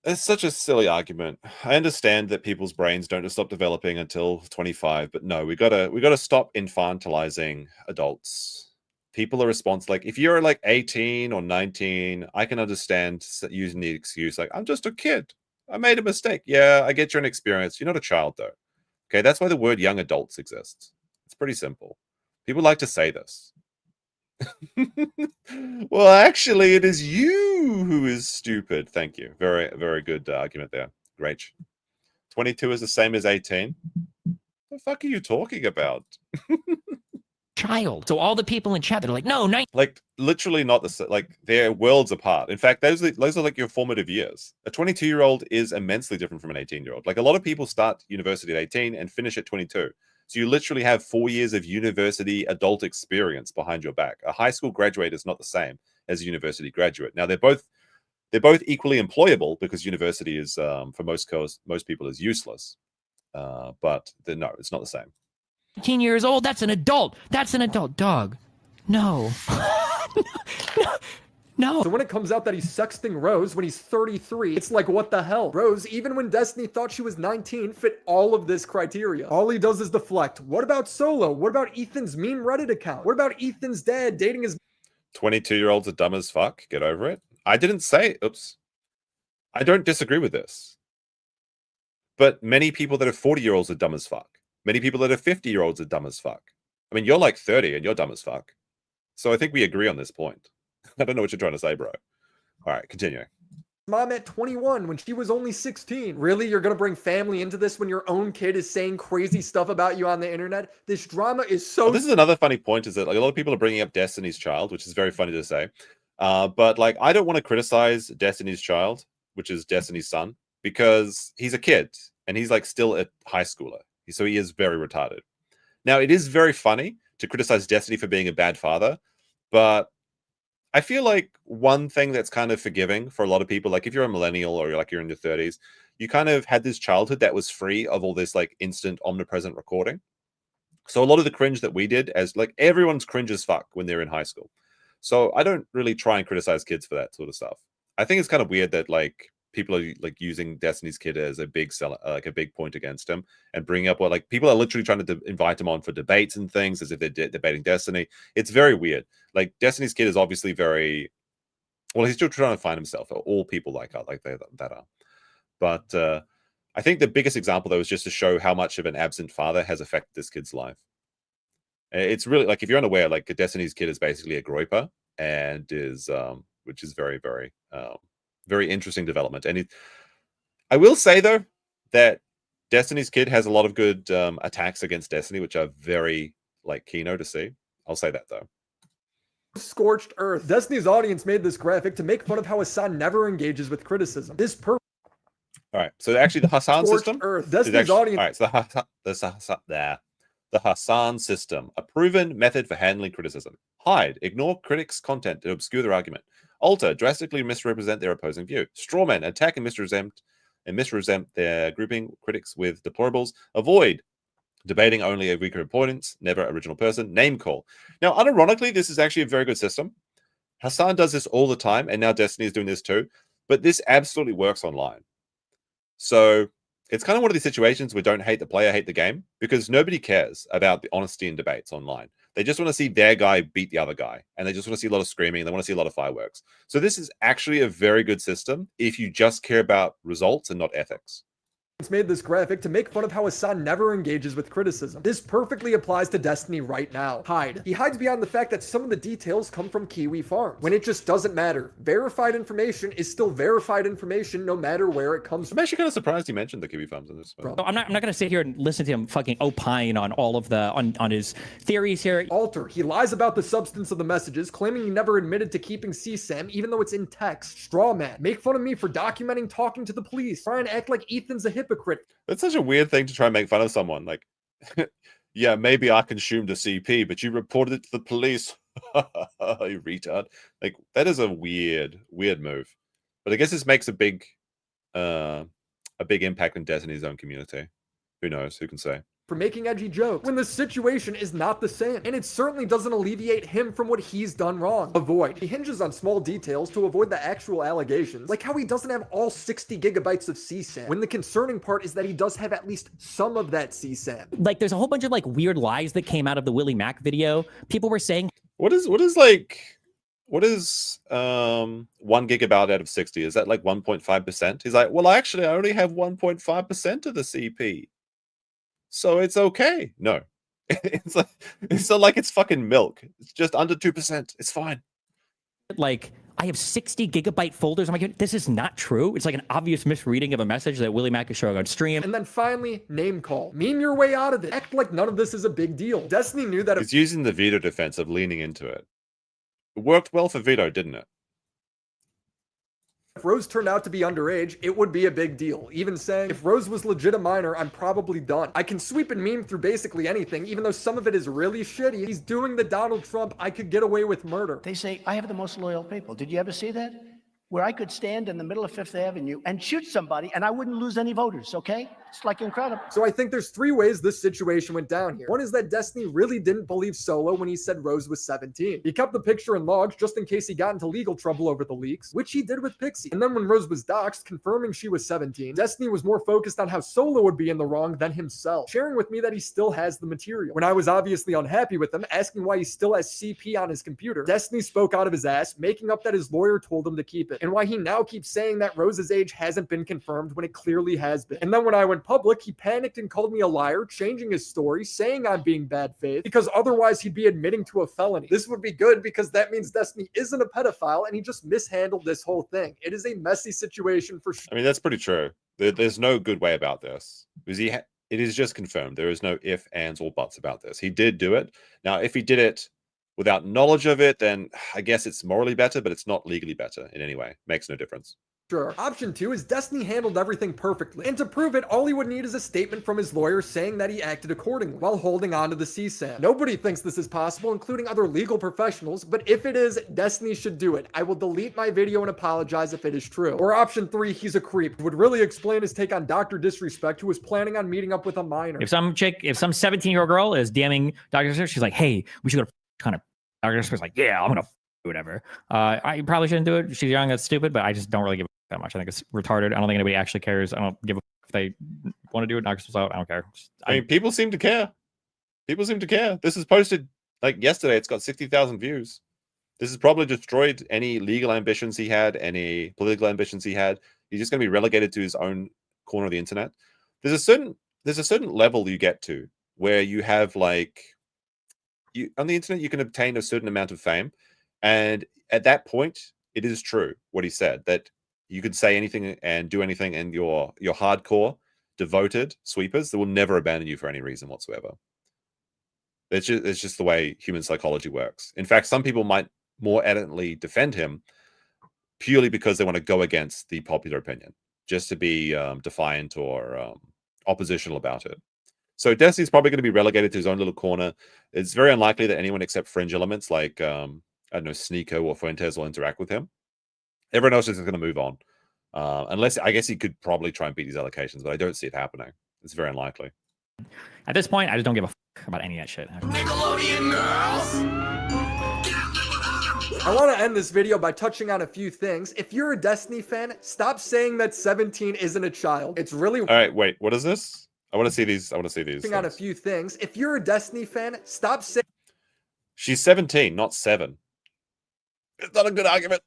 It's such a silly argument. I understand that people's brains don't stop developing until 25, but no, we gotta stop infantilizing adults. People are responsible. Like, if you're like 18 or 19, I can understand using the excuse, like, I'm just a kid. I made a mistake. Yeah, I get you're an experience. You're not a child, though. Okay, that's why the word young adults exists. It's pretty simple. People like to say this. Well, actually, it is you who is stupid. Thank you. Very, very good argument there. Great. 22 is the same as 18. What the fuck are you talking about? child. So all the people in chat, they're like, no, like literally not the like they're worlds apart. In fact, those are like your formative years. A 22-year-old is immensely different from an 18-year-old. Like a lot of people start university at 18 and finish at 22. So you literally have 4 years of university adult experience behind your back. A high school graduate is not the same as a university graduate. Now they're both equally employable because university is for most people is useless. But no, it's not the same. 18 years old, that's an adult. That's an adult dog. No. No. So when it comes out that he's sexting Rose when he's 33, it's like, what the hell? Rose, even when Destiny thought she was 19, fit all of this criteria. All he does is deflect. What about Solo? What about Ethan's mean Reddit account? What about Ethan's dad dating his... 22-year-olds are dumb as fuck. Get over it. I didn't say... Oops. I don't disagree with this. But many people that are 40-year-olds are dumb as fuck. Many people that are 50-year-olds are dumb as fuck. I mean, you're like 30 and you're dumb as fuck. So I think we agree on this point. I don't know what you're trying to say, bro. All right, continuing. Mom at 21 when she was only 16. Really? You're going to bring family into this when your own kid is saying crazy stuff about you on the internet? This drama is so... Well, this is another funny point, is that like a lot of people are bringing up Destiny's Child, which is very funny to say. But like, I don't want to criticize Destiny's Child, which is Destiny's son, because he's a kid and he's like still a high schooler. So he is very retarded. Now, it is very funny to criticize Destiny for being a bad father, but I feel like one thing that's kind of forgiving for a lot of people, like if you're a millennial or you're in your 30s, you kind of had this childhood that was free of all this like instant omnipresent recording. So a lot of the cringe that we did, as like everyone's cringe as fuck when they're in high school. So I don't really try and criticize kids for that sort of stuff. I think it's kind of weird that like people are like using Destiny's Kid as a big seller, like a big point against him, and bringing up what like people are literally trying to invite him on for debates and things as if they're debating Destiny. It's very weird. Like Destiny's Kid is obviously very well. He's still trying to find himself. All people that are, but I think the biggest example though is just to show how much of an absent father has affected this kid's life. It's really like if you're unaware, like Destiny's Kid is basically a groiper and is which is very very interesting development. And I will say though that Destiny's Kid has a lot of good attacks against Destiny, which are very like keynote to see. I'll say that though. Scorched Earth. Destiny's audience made this graphic to make fun of how Hassan never engages with criticism. All right, so actually the Hassan Scorched system Earth. is Destiny's actually, audience. all right, so the Hassan system, a proven method for handling criticism. Hide, ignore critics' content to obscure their argument. Alter, drastically misrepresent their opposing view. Strawman, attack and misrepresent their grouping critics with deplorables. Avoid, debating only a weaker opponents, never original person. Name call. Now, unironically, this is actually a very good system. Hassan does this all the time, and now Destiny is doing this too. But this absolutely works online. So it's kind of one of these situations where don't hate the player, hate the game, because nobody cares about the honesty in debates online. They just want to see their guy beat the other guy, and they just want to see a lot of screaming. They want to see a lot of fireworks. So this is actually a very good system if you just care about results and not ethics. Made this graphic to make fun of how Hassan never engages with criticism. This perfectly applies to Destiny right now. Hide. He hides beyond the fact that some of the details come from Kiwi Farms, when it just doesn't matter. Verified information is still verified information no matter where it comes from. I'm actually kind of surprised he mentioned the Kiwi Farms in this. I'm not going to sit here and listen to him fucking opine on all of the on his theories here. Alter. He lies about the substance of the messages, claiming he never admitted to keeping CSAM even though it's in text. Strawman. Make fun of me for documenting talking to the police. Try and act like Ethan's a hypocrite. That's such a weird thing to try and make fun of someone. Like, yeah, maybe I consumed a CP, but you reported it to the police. You retard. Like, that is a weird move. But I guess this makes a big impact in Destiny's own community. Who knows? Who can say? For making edgy jokes when the situation is not the same, and it certainly doesn't alleviate him from what he's done wrong. Avoid. He hinges on small details to avoid the actual allegations, like how he doesn't have all 60 gigabytes of CSAM, when the concerning part is that he does have at least some of that CSAM. Like, there's a whole bunch of like weird lies that came out of the Willie Mack video. People were saying, what is 1 gigabyte out of 60? Is that like 1.5%? He's like, well, actually, I only have 1.5% of the CP. So it's okay. No, it's not like it's fucking milk. It's just under 2%. It's fine. Like, I have 60 gigabyte folders. I'm like, this is not true. It's like an obvious misreading of a message that Willie Mack is showing on stream. And then finally, name call. Meme your way out of it. Act like none of this is a big deal. Destiny knew that. He's using the veto defense of leaning into it. It worked well for veto, didn't it? If Rose turned out to be underage, it would be a big deal. Even saying, if Rose was legit a minor, I'm probably done. I can sweep and meme through basically anything, even though some of it is really shitty. He's doing the Donald Trump, I could get away with murder. They say, I have the most loyal people. Did you ever see that? Where I could stand in the middle of Fifth Avenue and shoot somebody and I wouldn't lose any voters, okay? It's like incredible. So I think there's 3 ways this situation went down here. One is that Destiny really didn't believe Solo when he said Rose was 17. He kept the picture in logs just in case he got into legal trouble over the leaks, which he did with Pixie. And then when Rose was doxxed, confirming she was 17, Destiny was more focused on how Solo would be in the wrong than himself, sharing with me that he still has the material. When I was obviously unhappy with him, asking why he still has CP on his computer, Destiny spoke out of his ass, making up that his lawyer told him to keep it, and why he now keeps saying that Rose's age hasn't been confirmed when it clearly has been. And then when I went public, he panicked and called me a liar, changing his story, saying I'm being bad faith, because otherwise he'd be admitting to a felony. This would be good because that means Destiny isn't a pedophile and he just mishandled this whole thing. It is a messy situation for sure. I mean, that's pretty true. There's no good way about this because it is just confirmed. There is no if, ands, or buts about this. He did do it. Now, if he did it without knowledge of it, then I guess it's morally better, but it's not legally better in any way. Makes no difference. Sure. Option 2 is Destiny handled everything perfectly, and to prove it, all he would need is a statement from his lawyer saying that he acted accordingly while holding on to the CSAM. Nobody thinks this is possible, including other legal professionals, but if it is, Destiny should do it. I will delete my video and apologize if it is true. Or option 3, he's a creep. Would really explain his take on Dr. Disrespect, who was planning on meeting up with a minor. If some 17-year-old girl is DMing Dr. Disrespect, she's like, hey, we should go to kind of. Dr. Disrespect's like, yeah, I'm gonna whatever. I probably shouldn't do it. She's young, that's stupid, but I just don't really give a that much. I think it's retarded. I don't think anybody actually cares. I don't give a if they want to do it, knock themselves out. I don't care. I mean, people seem to care. People seem to care. This is posted like yesterday. It's got 60,000 views. This has probably destroyed any legal ambitions he had, any political ambitions he had. He's just going to be relegated to his own corner of the internet. There's a certain level you get to where you have like on the internet you can obtain a certain amount of fame, and at that point, it is true what he said that you could say anything and do anything, and your hardcore, devoted sweepers, they will never abandon you for any reason whatsoever. It's just the way human psychology works. In fact, some people might more adamantly defend him purely because they want to go against the popular opinion, just to be defiant or oppositional about it. So Destiny's probably going to be relegated to his own little corner. It's very unlikely that anyone except fringe elements like, I don't know, Sneeko or Fuentes will interact with him. Everyone else is going to move on. Unless, I guess he could probably try and beat these allocations, but I don't see it happening. It's very unlikely. At this point, I just don't give a fuck about any of that shit. Nickelodeon girls! I want to end this video by touching on a few things. If you're a Destiny fan, stop saying that 17 isn't a child. It's really... All right, wait, what is this? I want to see these. I want to see these. Touching on a few things. If you're a Destiny fan, stop saying... She's 17, not 7. It's not a good argument.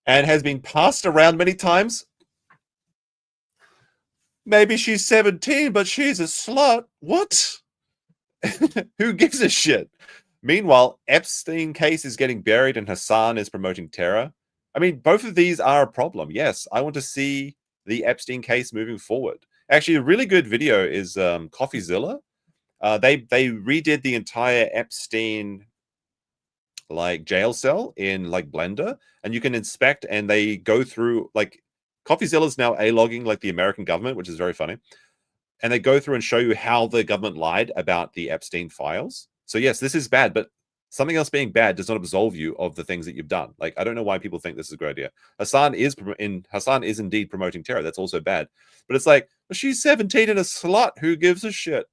And has been passed around many times. Maybe she's 17, but she's a slut. What? Who gives a shit? Meanwhile, Epstein case is getting buried and Hassan is promoting terror. I mean, both of these are a problem. Yes, I want to see the Epstein case moving forward. Actually, a really good video is CoffeeZilla. They redid the entire Epstein like jail cell in like Blender, and you can inspect, and they go through like CoffeeZilla is now a-logging like the American government, which is very funny. And they go through and show you how the government lied about the Epstein files. So yes, this is bad, but something else being bad does not absolve you of the things that you've done. Like, I don't know why people think this is a good idea. Hassan is indeed promoting terror. That's also bad. But it's like, well, she's 17 and a slut. Who gives a shit?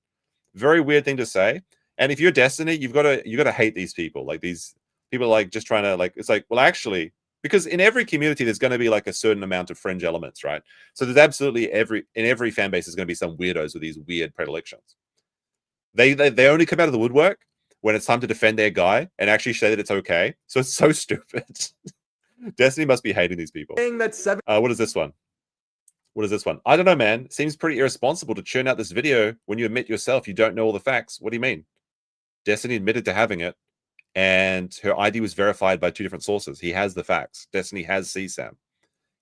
Very weird thing to say. And if you're Destiny, you've got to hate these people. Like these people are like just trying to like, it's like, well, actually, because in every community, there's going to be like a certain amount of fringe elements, right? So there's absolutely in every fan base is going to be some weirdos with these weird predilections. They only come out of the woodwork when it's time to defend their guy and actually say that it's okay. So it's so stupid. Destiny must be hating these people. What is this one? What is this one? I don't know, man. Seems pretty irresponsible to churn out this video when you admit yourself you don't know all the facts. What do you mean? Destiny admitted to having it, and her ID was verified by 2 different sources. He has the facts. Destiny has CSAM.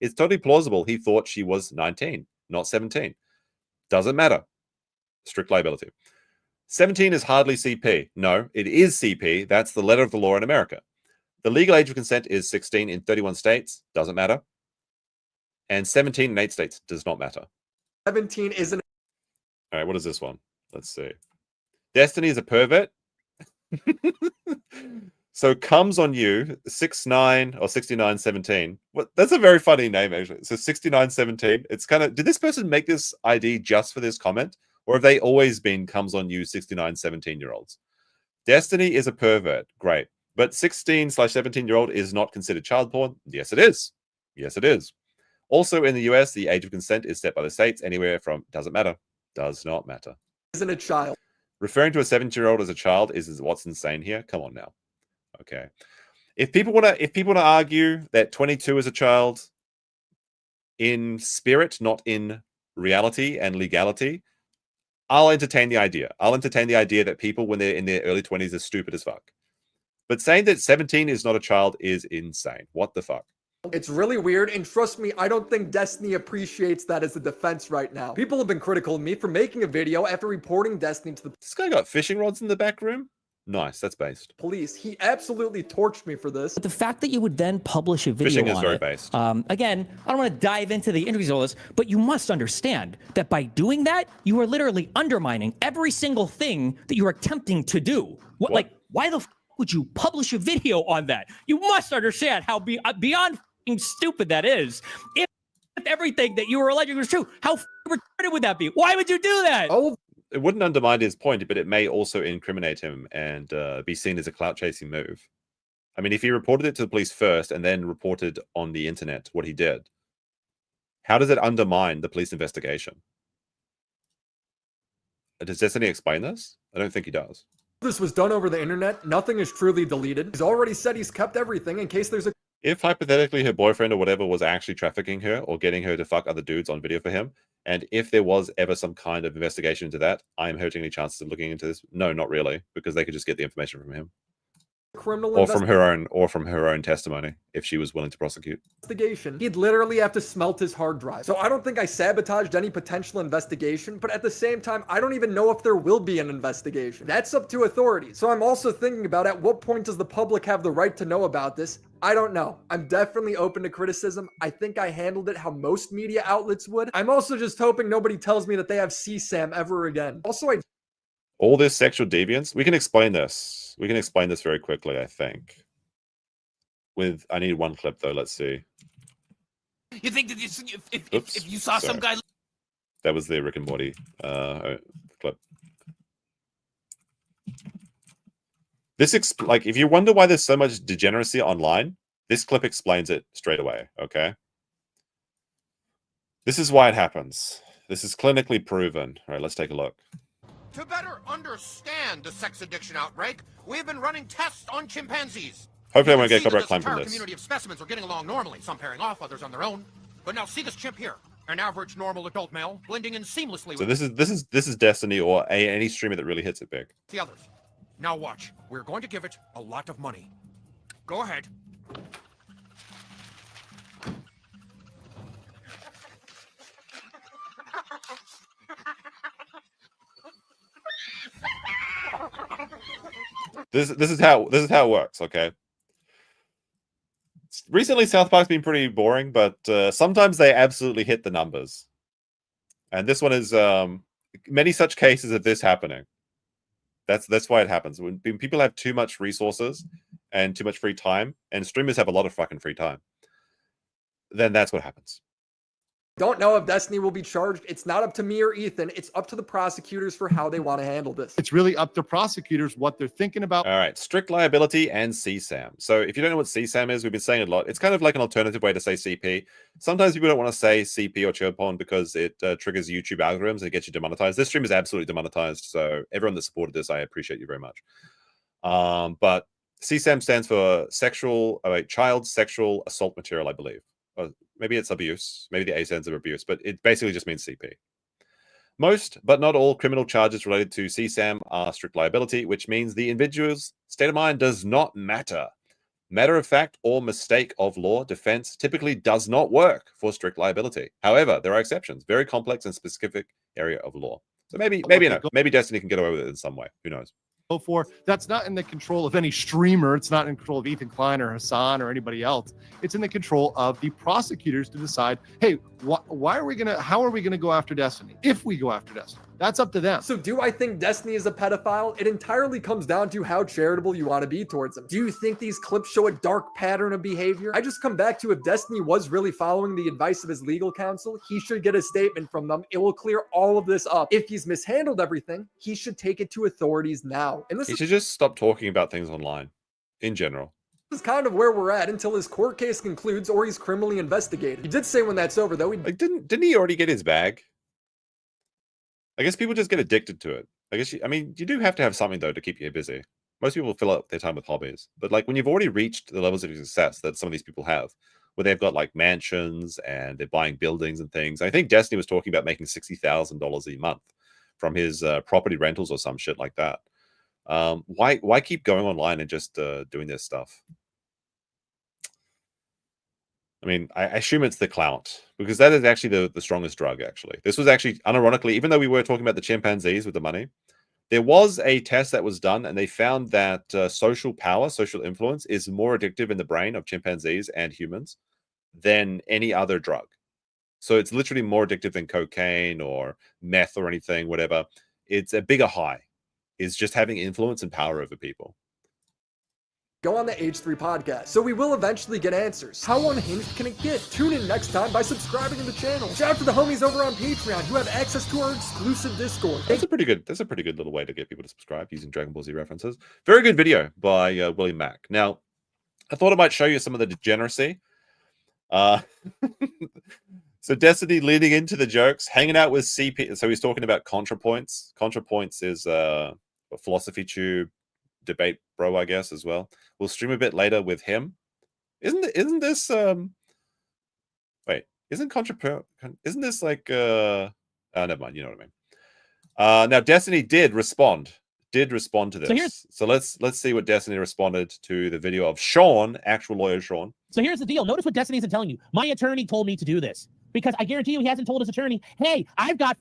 It's totally plausible he thought she was 19, not 17. Doesn't matter. Strict liability. 17 is hardly CP. No, it is CP. That's the letter of the law in America. The legal age of consent is 16 in 31 states. Doesn't matter. And 17 in 8 states. Does not matter. 17 isn't... All right, what is this one? Let's see. Destiny is a pervert. So comes on you 69 or 6917. What? That's a very funny name, actually. So 6917. It's kind of... Did this person make this ID just for this comment? Or have they always been comes on you 69, 17-year-olds? Destiny is a pervert. Great. But 16/17-year-old is not considered child porn? Yes, it is. Yes, it is. Also in the US, the age of consent is set by the states anywhere from doesn't matter. Does not matter. Isn't a child. Referring to a 17-year-old as a child is what's insane here. Come on now. Okay. If people want to argue that 22 is a child in spirit, not in reality and legality, I'll entertain the idea. I'll entertain the idea that people, when they're in their early 20s, are stupid as fuck. But saying that 17 is not a child is insane. What the fuck? It's really weird, and trust me, I don't think Destiny appreciates that as a defense right now. People have been critical of me for making a video after reporting Destiny to the... This guy got fishing rods in the back room? Nice, that's based. Police. He absolutely torched me for this. But the fact that you would then publish a video Phishing is on very it, based. again, I don't want to dive into the intricacies of all this, but you must understand that by doing that, you are literally undermining every single thing that you are attempting to do. What? Like, why the f would you publish a video on that? You must understand how beyond stupid that is. If everything that you were alleging was true, how retarded would that be? Why would you do that? Oh. It wouldn't undermine his point, but it may also incriminate him and be seen as a clout-chasing move. I mean, if he reported it to the police first and then reported on the internet what he did, how does it undermine the police investigation? Does Destiny explain this? I don't think he does. This was done over the internet. Nothing is truly deleted. He's already said he's kept everything in case there's a... If hypothetically her boyfriend or whatever was actually trafficking her or getting her to fuck other dudes on video for him, and if there was ever some kind of investigation into that, I'm hurting any chances of looking into this? No, not really, because they could just get the information from him. Criminal or from her own testimony if she was willing to prosecute. Investigation, he'd literally have to smelt his hard drive. So I don't think I sabotaged any potential investigation, but at the same time, I don't even know if there will be an investigation. That's up to authorities. So I'm also thinking about at what point does the public have the right to know about this? I don't know. I'm definitely open to criticism. I think I handled it how most media outlets would. I'm also just hoping nobody tells me that they have CSAM ever again. Also, all this sexual deviance, we can explain this. We can explain this very quickly, I think. I need one clip though. Let's see. You think that if you saw some guy... That was the Rick and Morty clip. This if you wonder why there's so much degeneracy online, this clip explains it straight away, okay? This is why it happens. This is clinically proven. All right, let's take a look. To better understand the sex addiction outbreak, we've been running tests on chimpanzees. Hopefully I won't get copyright claim from The this. community of specimens are getting along normally, some pairing off, others on their own. But now see this chimp here, an average normal adult male, blending in seamlessly So with this is Destiny or any streamer that really hits it big. the others. Now watch, we're going to give it a lot of money. Go ahead. This is how it works, okay? Recently, South Park's been pretty boring, but sometimes they absolutely hit the numbers. And this one is many such cases of this happening. That's why it happens. When people have too much resources and too much free time, and streamers have a lot of fucking free time, then that's what happens. Don't know if Destiny will be charged. It's not up to me or Ethan. It's up to the prosecutors for how they want to handle this. It's really up to prosecutors what they're thinking about. All right, strict liability and CSAM. So if you don't know what CSAM is, we've been saying it a lot. It's kind of like an alternative way to say CP. Sometimes people don't want to say CP or child porn because it triggers YouTube algorithms and it gets you demonetized. This stream is absolutely demonetized. So everyone that supported this, I appreciate you very much. But CSAM stands for child sexual assault material, I believe. Maybe it's abuse. Maybe the A stands for abuse, but it basically just means CP. Most, but not all, criminal charges related to CSAM are strict liability, which means the individual's state of mind does not matter. Matter of fact or mistake of law defense typically does not work for strict liability. However, there are exceptions, very complex and specific area of law. So maybe Destiny can get away with it in some way. Who knows? For that's not in the control of any streamer. It's not in control of Ethan Klein or Hassan or anybody else. It's in the control of the prosecutors to decide, hey, how are we gonna go after Destiny? If we go after Destiny, that's up to them. So do I think Destiny is a pedophile? It entirely comes down to how charitable you want to be towards him. Do you think these clips show a dark pattern of behavior? I just come back to if Destiny was really following the advice of his legal counsel, he should get a statement from them. It will clear all of this up. If he's mishandled everything, he should take it to authorities now. And He should just stop talking about things online in general. This is kind of where we're at until his court case concludes or he's criminally investigated. He did say when that's over, though. Didn't he already get his bag? I guess people just get addicted to it. You do have to have something, though, to keep you busy. Most people fill up their time with hobbies. But, when you've already reached the levels of success that some of these people have, where they've got, mansions and they're buying buildings and things. I think Destiny was talking about making $60,000 a month from his property rentals or some shit like that. Why keep going online and just doing this stuff? I assume it's the clout, because that is actually the strongest drug, actually. This was actually, unironically, even though we were talking about the chimpanzees with the money, There was a test that was done, and they found that social power, social influence, is more addictive in the brain of chimpanzees and humans than any other drug. So it's literally more addictive than cocaine or meth or anything, whatever. It's a bigger high. Is just having influence and power over people. Go on the H3 podcast, so we will eventually get answers. How unhinged can it get? Tune in next time by subscribing to the channel. Shout out to the homies over on Patreon who have access to our exclusive Discord. That's a pretty good little way to get people to subscribe using Dragon Ball Z references. Very good video by Willie Mack. Now, I thought I might show you some of the degeneracy. So Destiny leading into the jokes, hanging out with CP. So he's talking about ContraPoints. ContraPoints is a philosophy tube debate bro, I guess, as well. We'll stream a bit later with him. Isn't this wait, isn't this like never mind, you know what I mean. Now Destiny did respond to this. So let's see what Destiny responded to the video of Shawn, actual lawyer Shawn. So here's the deal. Notice what Destiny isn't telling you. My attorney told me to do this because I guarantee you he hasn't told his attorney, hey, I've got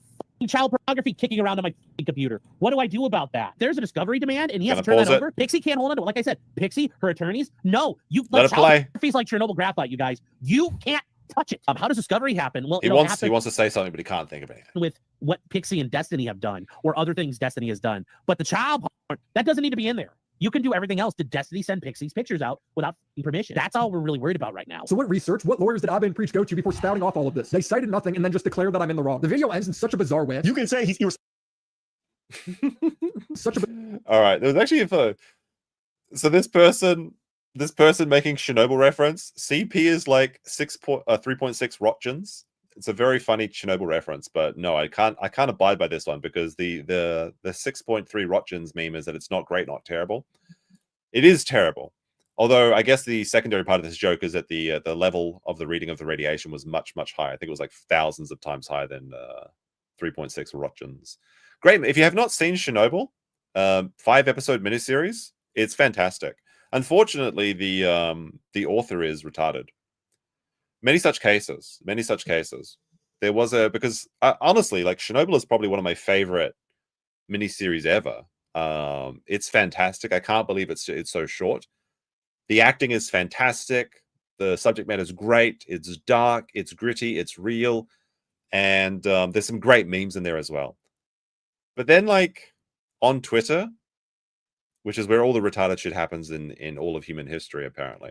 child pornography kicking around on my computer. What do I do about that? There's a discovery demand and he has to turn that over. Pixie can't hold on to it. Like I said, Pixie, her attorneys, no, you've let child pornography is like Chernobyl graphite, you guys. You can't touch it. How does discovery happen? Well, he wants to say something, but he can't think of anything. With what Pixie and Destiny have done or other things Destiny has done. But the child porn, that doesn't need to be in there. You can do everything else. Did Destiny send Pixie's pictures out without permission? That's all we're really worried about right now. So what research, what lawyers did Abba and Preach go to before spouting off all of this? They cited nothing and then just declared that I'm in the wrong. The video ends in such a bizarre way. You can say he's such a. All right, there was actually so this person making Chernobyl reference. CP is like 3.6 Rotgens. It's a very funny Chernobyl reference, but no, I can't abide by this one because the 6.3 Rotgens meme is that it's not great, not terrible. It is terrible. Although I guess the secondary part of this joke is that the level of the reading of the radiation was much, much higher. I think it was like thousands of times higher than 3.6 Rotgens. Great. If you have not seen Chernobyl, 5-episode miniseries, it's fantastic. Unfortunately, the author is retarded. Many such cases. There was because honestly, like Chernobyl is probably one of my favorite miniseries ever. It's fantastic. I can't believe it's so short. The acting is fantastic. The subject matter is great. It's dark. It's gritty. It's real. And there's some great memes in there as well. But then, like on Twitter, which is where all the retarded shit happens in all of human history, apparently,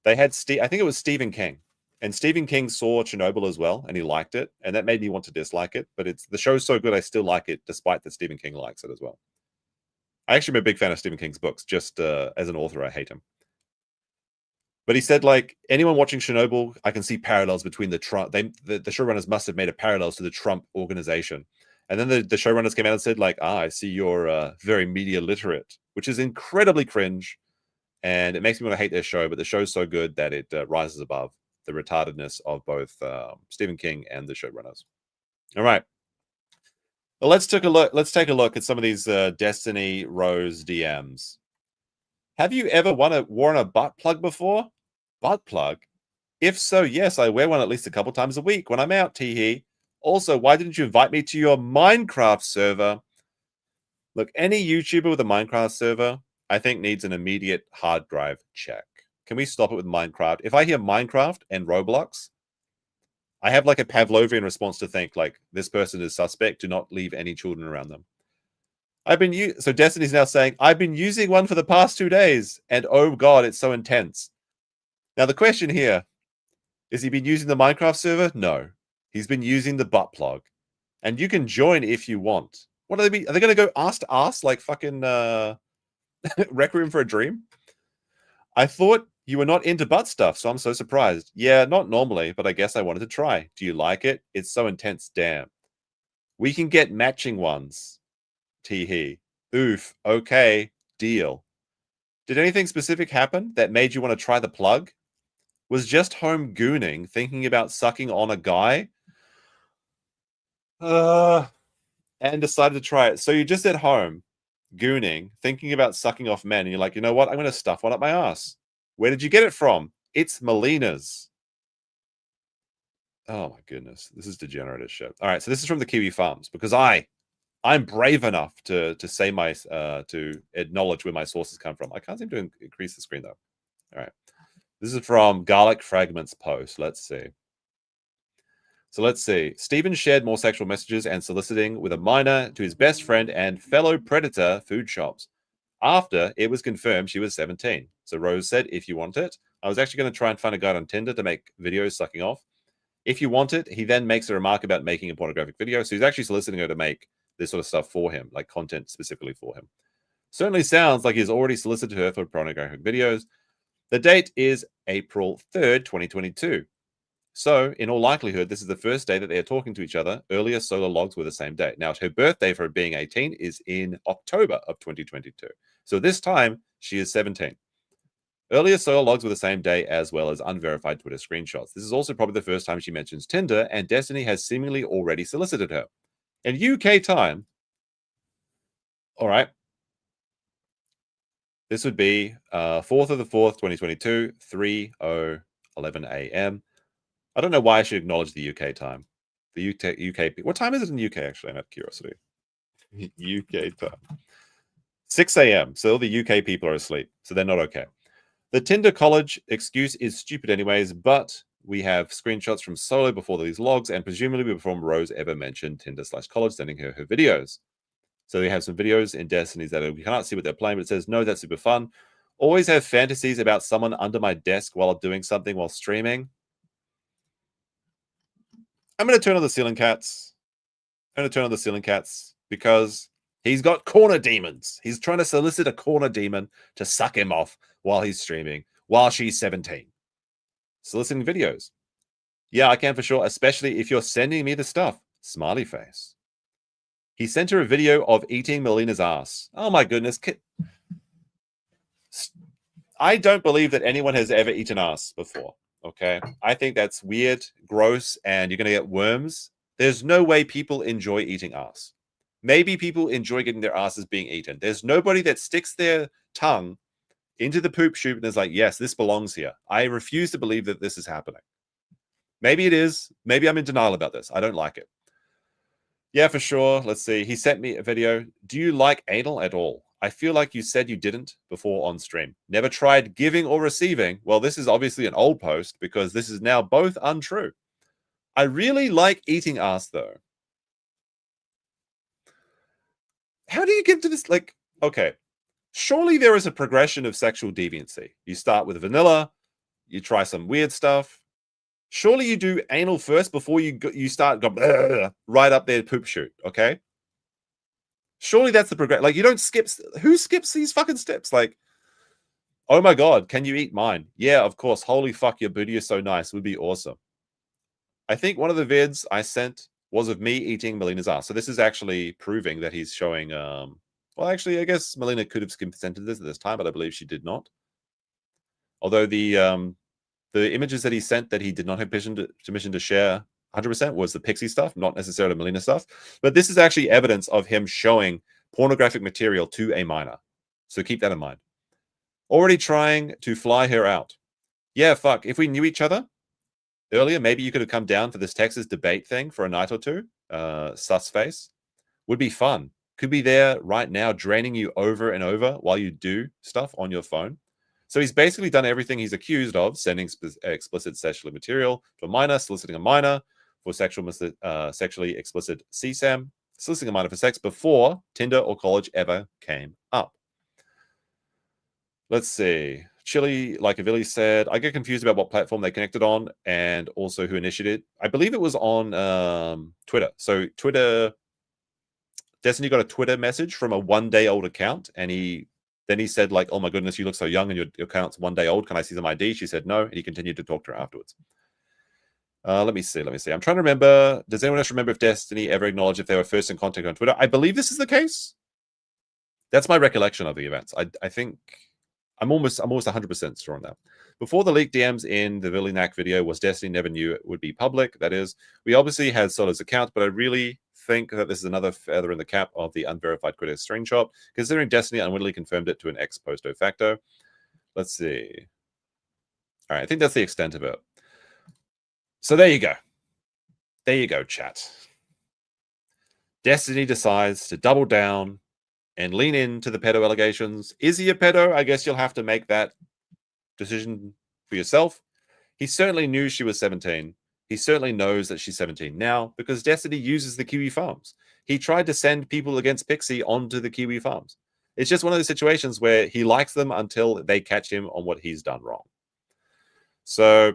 they had I think it was Stephen King. And Stephen King saw Chernobyl as well, and he liked it, and that made me want to dislike it. But the show's so good, I still like it, despite that Stephen King likes it as well. I actually am a big fan of Stephen King's books. Just as an author, I hate him. But he said, like, anyone watching Chernobyl, I can see parallels between the showrunners must have made a parallels to the Trump organization. And then the showrunners came out and said, like, I see you're very media literate, which is incredibly cringe, and it makes me want to hate their show. But the show's so good that it rises above the retardedness of both Stephen King and the showrunners. All right. Well, let's take a look at some of these Destiny Rose DMs. Have you ever worn a butt plug before? Butt plug? If so, yes, I wear one at least a couple times a week when I'm out, teehee. Also, why didn't you invite me to your Minecraft server? Look, any YouTuber with a Minecraft server, I think needs an immediate hard drive check. Can we stop it with Minecraft? If I hear Minecraft and Roblox, I have like a Pavlovian response to think like this person is suspect. Do not leave any children around them. So Destiny's now saying, I've been using one for the past 2 days, and oh god, it's so intense. Now the question here, is he been using the Minecraft server? No. He's been using the butt plug. And you can join if you want. What are they going to go ass to ass like fucking Requiem for a Dream? I thought you were not into butt stuff, so I'm so surprised. Yeah, not normally, but I guess I wanted to try. Do you like it? It's so intense, damn. We can get matching ones. Teehee. Oof. Okay. Deal. Did anything specific happen that made you want to try the plug? Was just home gooning, thinking about sucking on a guy? And decided to try it. So you're just at home, gooning, thinking about sucking off men, and you're like, you know what? I'm going to stuff one up my ass. Where did you get it from? It's Melina's. Oh my goodness. This is degenerate as shit. All right, so this is from the Kiwi Farms, because I I'm brave enough to say my to acknowledge where my sources come from. I can't seem to increase the screen though. All right, this is from Garlic Fragments post. Let's see. So let's see. Stephen shared more sexual messages and soliciting with a minor to his best friend and fellow predator Food Shops. After it was confirmed she was 17. So Rose said, if you want it. I was actually going to try and find a guide on Tinder to make videos sucking off. If you want it, he then makes a remark about making a pornographic video. So he's actually soliciting her to make this sort of stuff for him, like content specifically for him. Certainly sounds like he's already solicited her for pornographic videos. The date is April 3rd, 2022. So, in all likelihood, this is the first day that they are talking to each other. Earlier solar logs were the same day. Now, her birthday for being 18 is in October of 2022. So this time, she is 17. Earlier solar logs were the same day, as well as unverified Twitter screenshots. This is also probably the first time she mentions Tinder, and Destiny has seemingly already solicited her. In UK time, all right, this would be 4th of the 4th, 2022, 3:11 a.m. I don't know why I should acknowledge the UK time. The UK. What time is it in the UK, actually? Out of curiosity. UK time. 6 a.m. So all the UK people are asleep. So they're not okay. The Tinder college excuse is stupid anyways, but we have screenshots from Solo before these logs, and presumably before Rose ever mentioned Tinder/college sending her videos. So we have some videos in Destiny's that we cannot see what they're playing, but it says, no, that's super fun. Always have fantasies about someone under my desk while doing something while streaming. I'm going to turn on the ceiling cats. I'm going to turn on the ceiling cats because he's got corner demons. He's trying to solicit a corner demon to suck him off while he's streaming, while she's 17. Soliciting videos. Yeah, I can for sure, especially if you're sending me the stuff. Smiley face. He sent her a video of eating Melina's ass. Oh my goodness. I don't believe that anyone has ever eaten ass before. Okay, I think that's weird, gross, and you're going to get worms. There's no way people enjoy eating ass. Maybe people enjoy getting their asses being eaten. There's nobody that sticks their tongue into the poop chute and is like, yes, this belongs here. I refuse to believe that this is happening. Maybe it is. Maybe I'm in denial about this. I don't like it. Yeah, for sure. Let's see. He sent me a video. Do you like anal at all? I feel like you said you didn't before on stream. Never tried giving or receiving. Well, this is obviously an old post because this is now both untrue. I really like eating ass, though. How do you get to this? Like, okay, surely there is a progression of sexual deviancy. You start with vanilla. You try some weird stuff. Surely you do anal first before you start go right up there poop chute, okay? Surely that's the progression. Like, you don't skip. Who skips these fucking steps? Like, oh my God, can you eat mine? Yeah, of course. Holy fuck, your booty is so nice. It would be awesome. I think one of the vids I sent was of me eating Melina's ass. So this is actually proving that he's showing. Well, actually, I guess Melina could have consented to this at this time, but I believe she did not. Although the images that he sent that he did not have permission to share 100% was the Pixie stuff, not necessarily Melina stuff. But this is actually evidence of him showing pornographic material to a minor. So keep that in mind. Already trying to fly her out. Yeah, fuck. If we knew each other earlier, maybe you could have come down for this Texas debate thing for a night or two. Sus face. Would be fun. Could be there right now, draining you over and over while you do stuff on your phone. So he's basically done everything he's accused of, sending explicit sexual material to a minor, soliciting a minor for sexually explicit CSAM, soliciting a minor for sex before Tinder or college ever came up. Let's see. Chili, like Willie said, I get confused about what platform they connected on and also who initiated it. I believe it was on Twitter. So Twitter, Destiny got a Twitter message from a 1 day old account, and then he said, like, oh my goodness, you look so young and your account's 1 day old. Can I see some ID? She said no, and he continued to talk to her afterwards. Let me see. I'm trying to remember. Does anyone else remember if Destiny ever acknowledged if they were first in contact on Twitter? I believe this is the case. That's my recollection of the events. I think I'm almost 100% sure on that. Before the leaked DMs in the Willie Mack video was Destiny never knew it would be public. That is, we obviously had Solo's account, but I really think that this is another feather in the cap of the unverified Twitter screenshot, considering Destiny unwittingly confirmed it to an ex post facto. Let's see. All right, I think that's the extent of it. So there you go. There you go, chat. Destiny decides to double down and lean into the pedo allegations. Is he a pedo? I guess you'll have to make that decision for yourself. He certainly knew she was 17. He certainly knows that she's 17 now because Destiny uses the Kiwi Farms. He tried to send people against Pixie onto the Kiwi Farms. It's just one of those situations where he likes them until they catch him on what he's done wrong. So,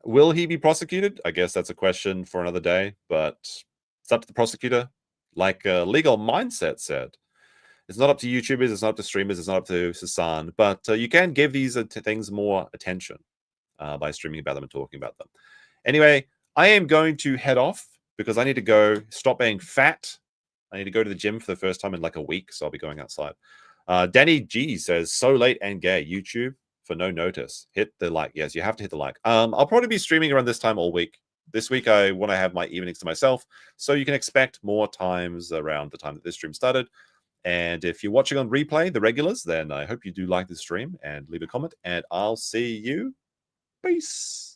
will he be prosecuted? I guess that's a question for another day, but it's up to the prosecutor. Like Legal Mindset said, it's not up to YouTubers, it's not up to streamers, it's not up to Hassan, but you can give these things more attention by streaming about them and talking about them. Anyway, I am going to head off because I need to go stop being fat. I need to go to the gym for the first time in like a week, so I'll be going outside. Danny G says, so late and gay. YouTube for no notice. Hit the like. Yes, you have to hit the like. I'll probably be streaming around this time all week. This week, I want to have my evenings to myself, so you can expect more times around the time that this stream started. And if you're watching on replay, the regulars, then I hope you do like this stream and leave a comment, and I'll see you. Peace.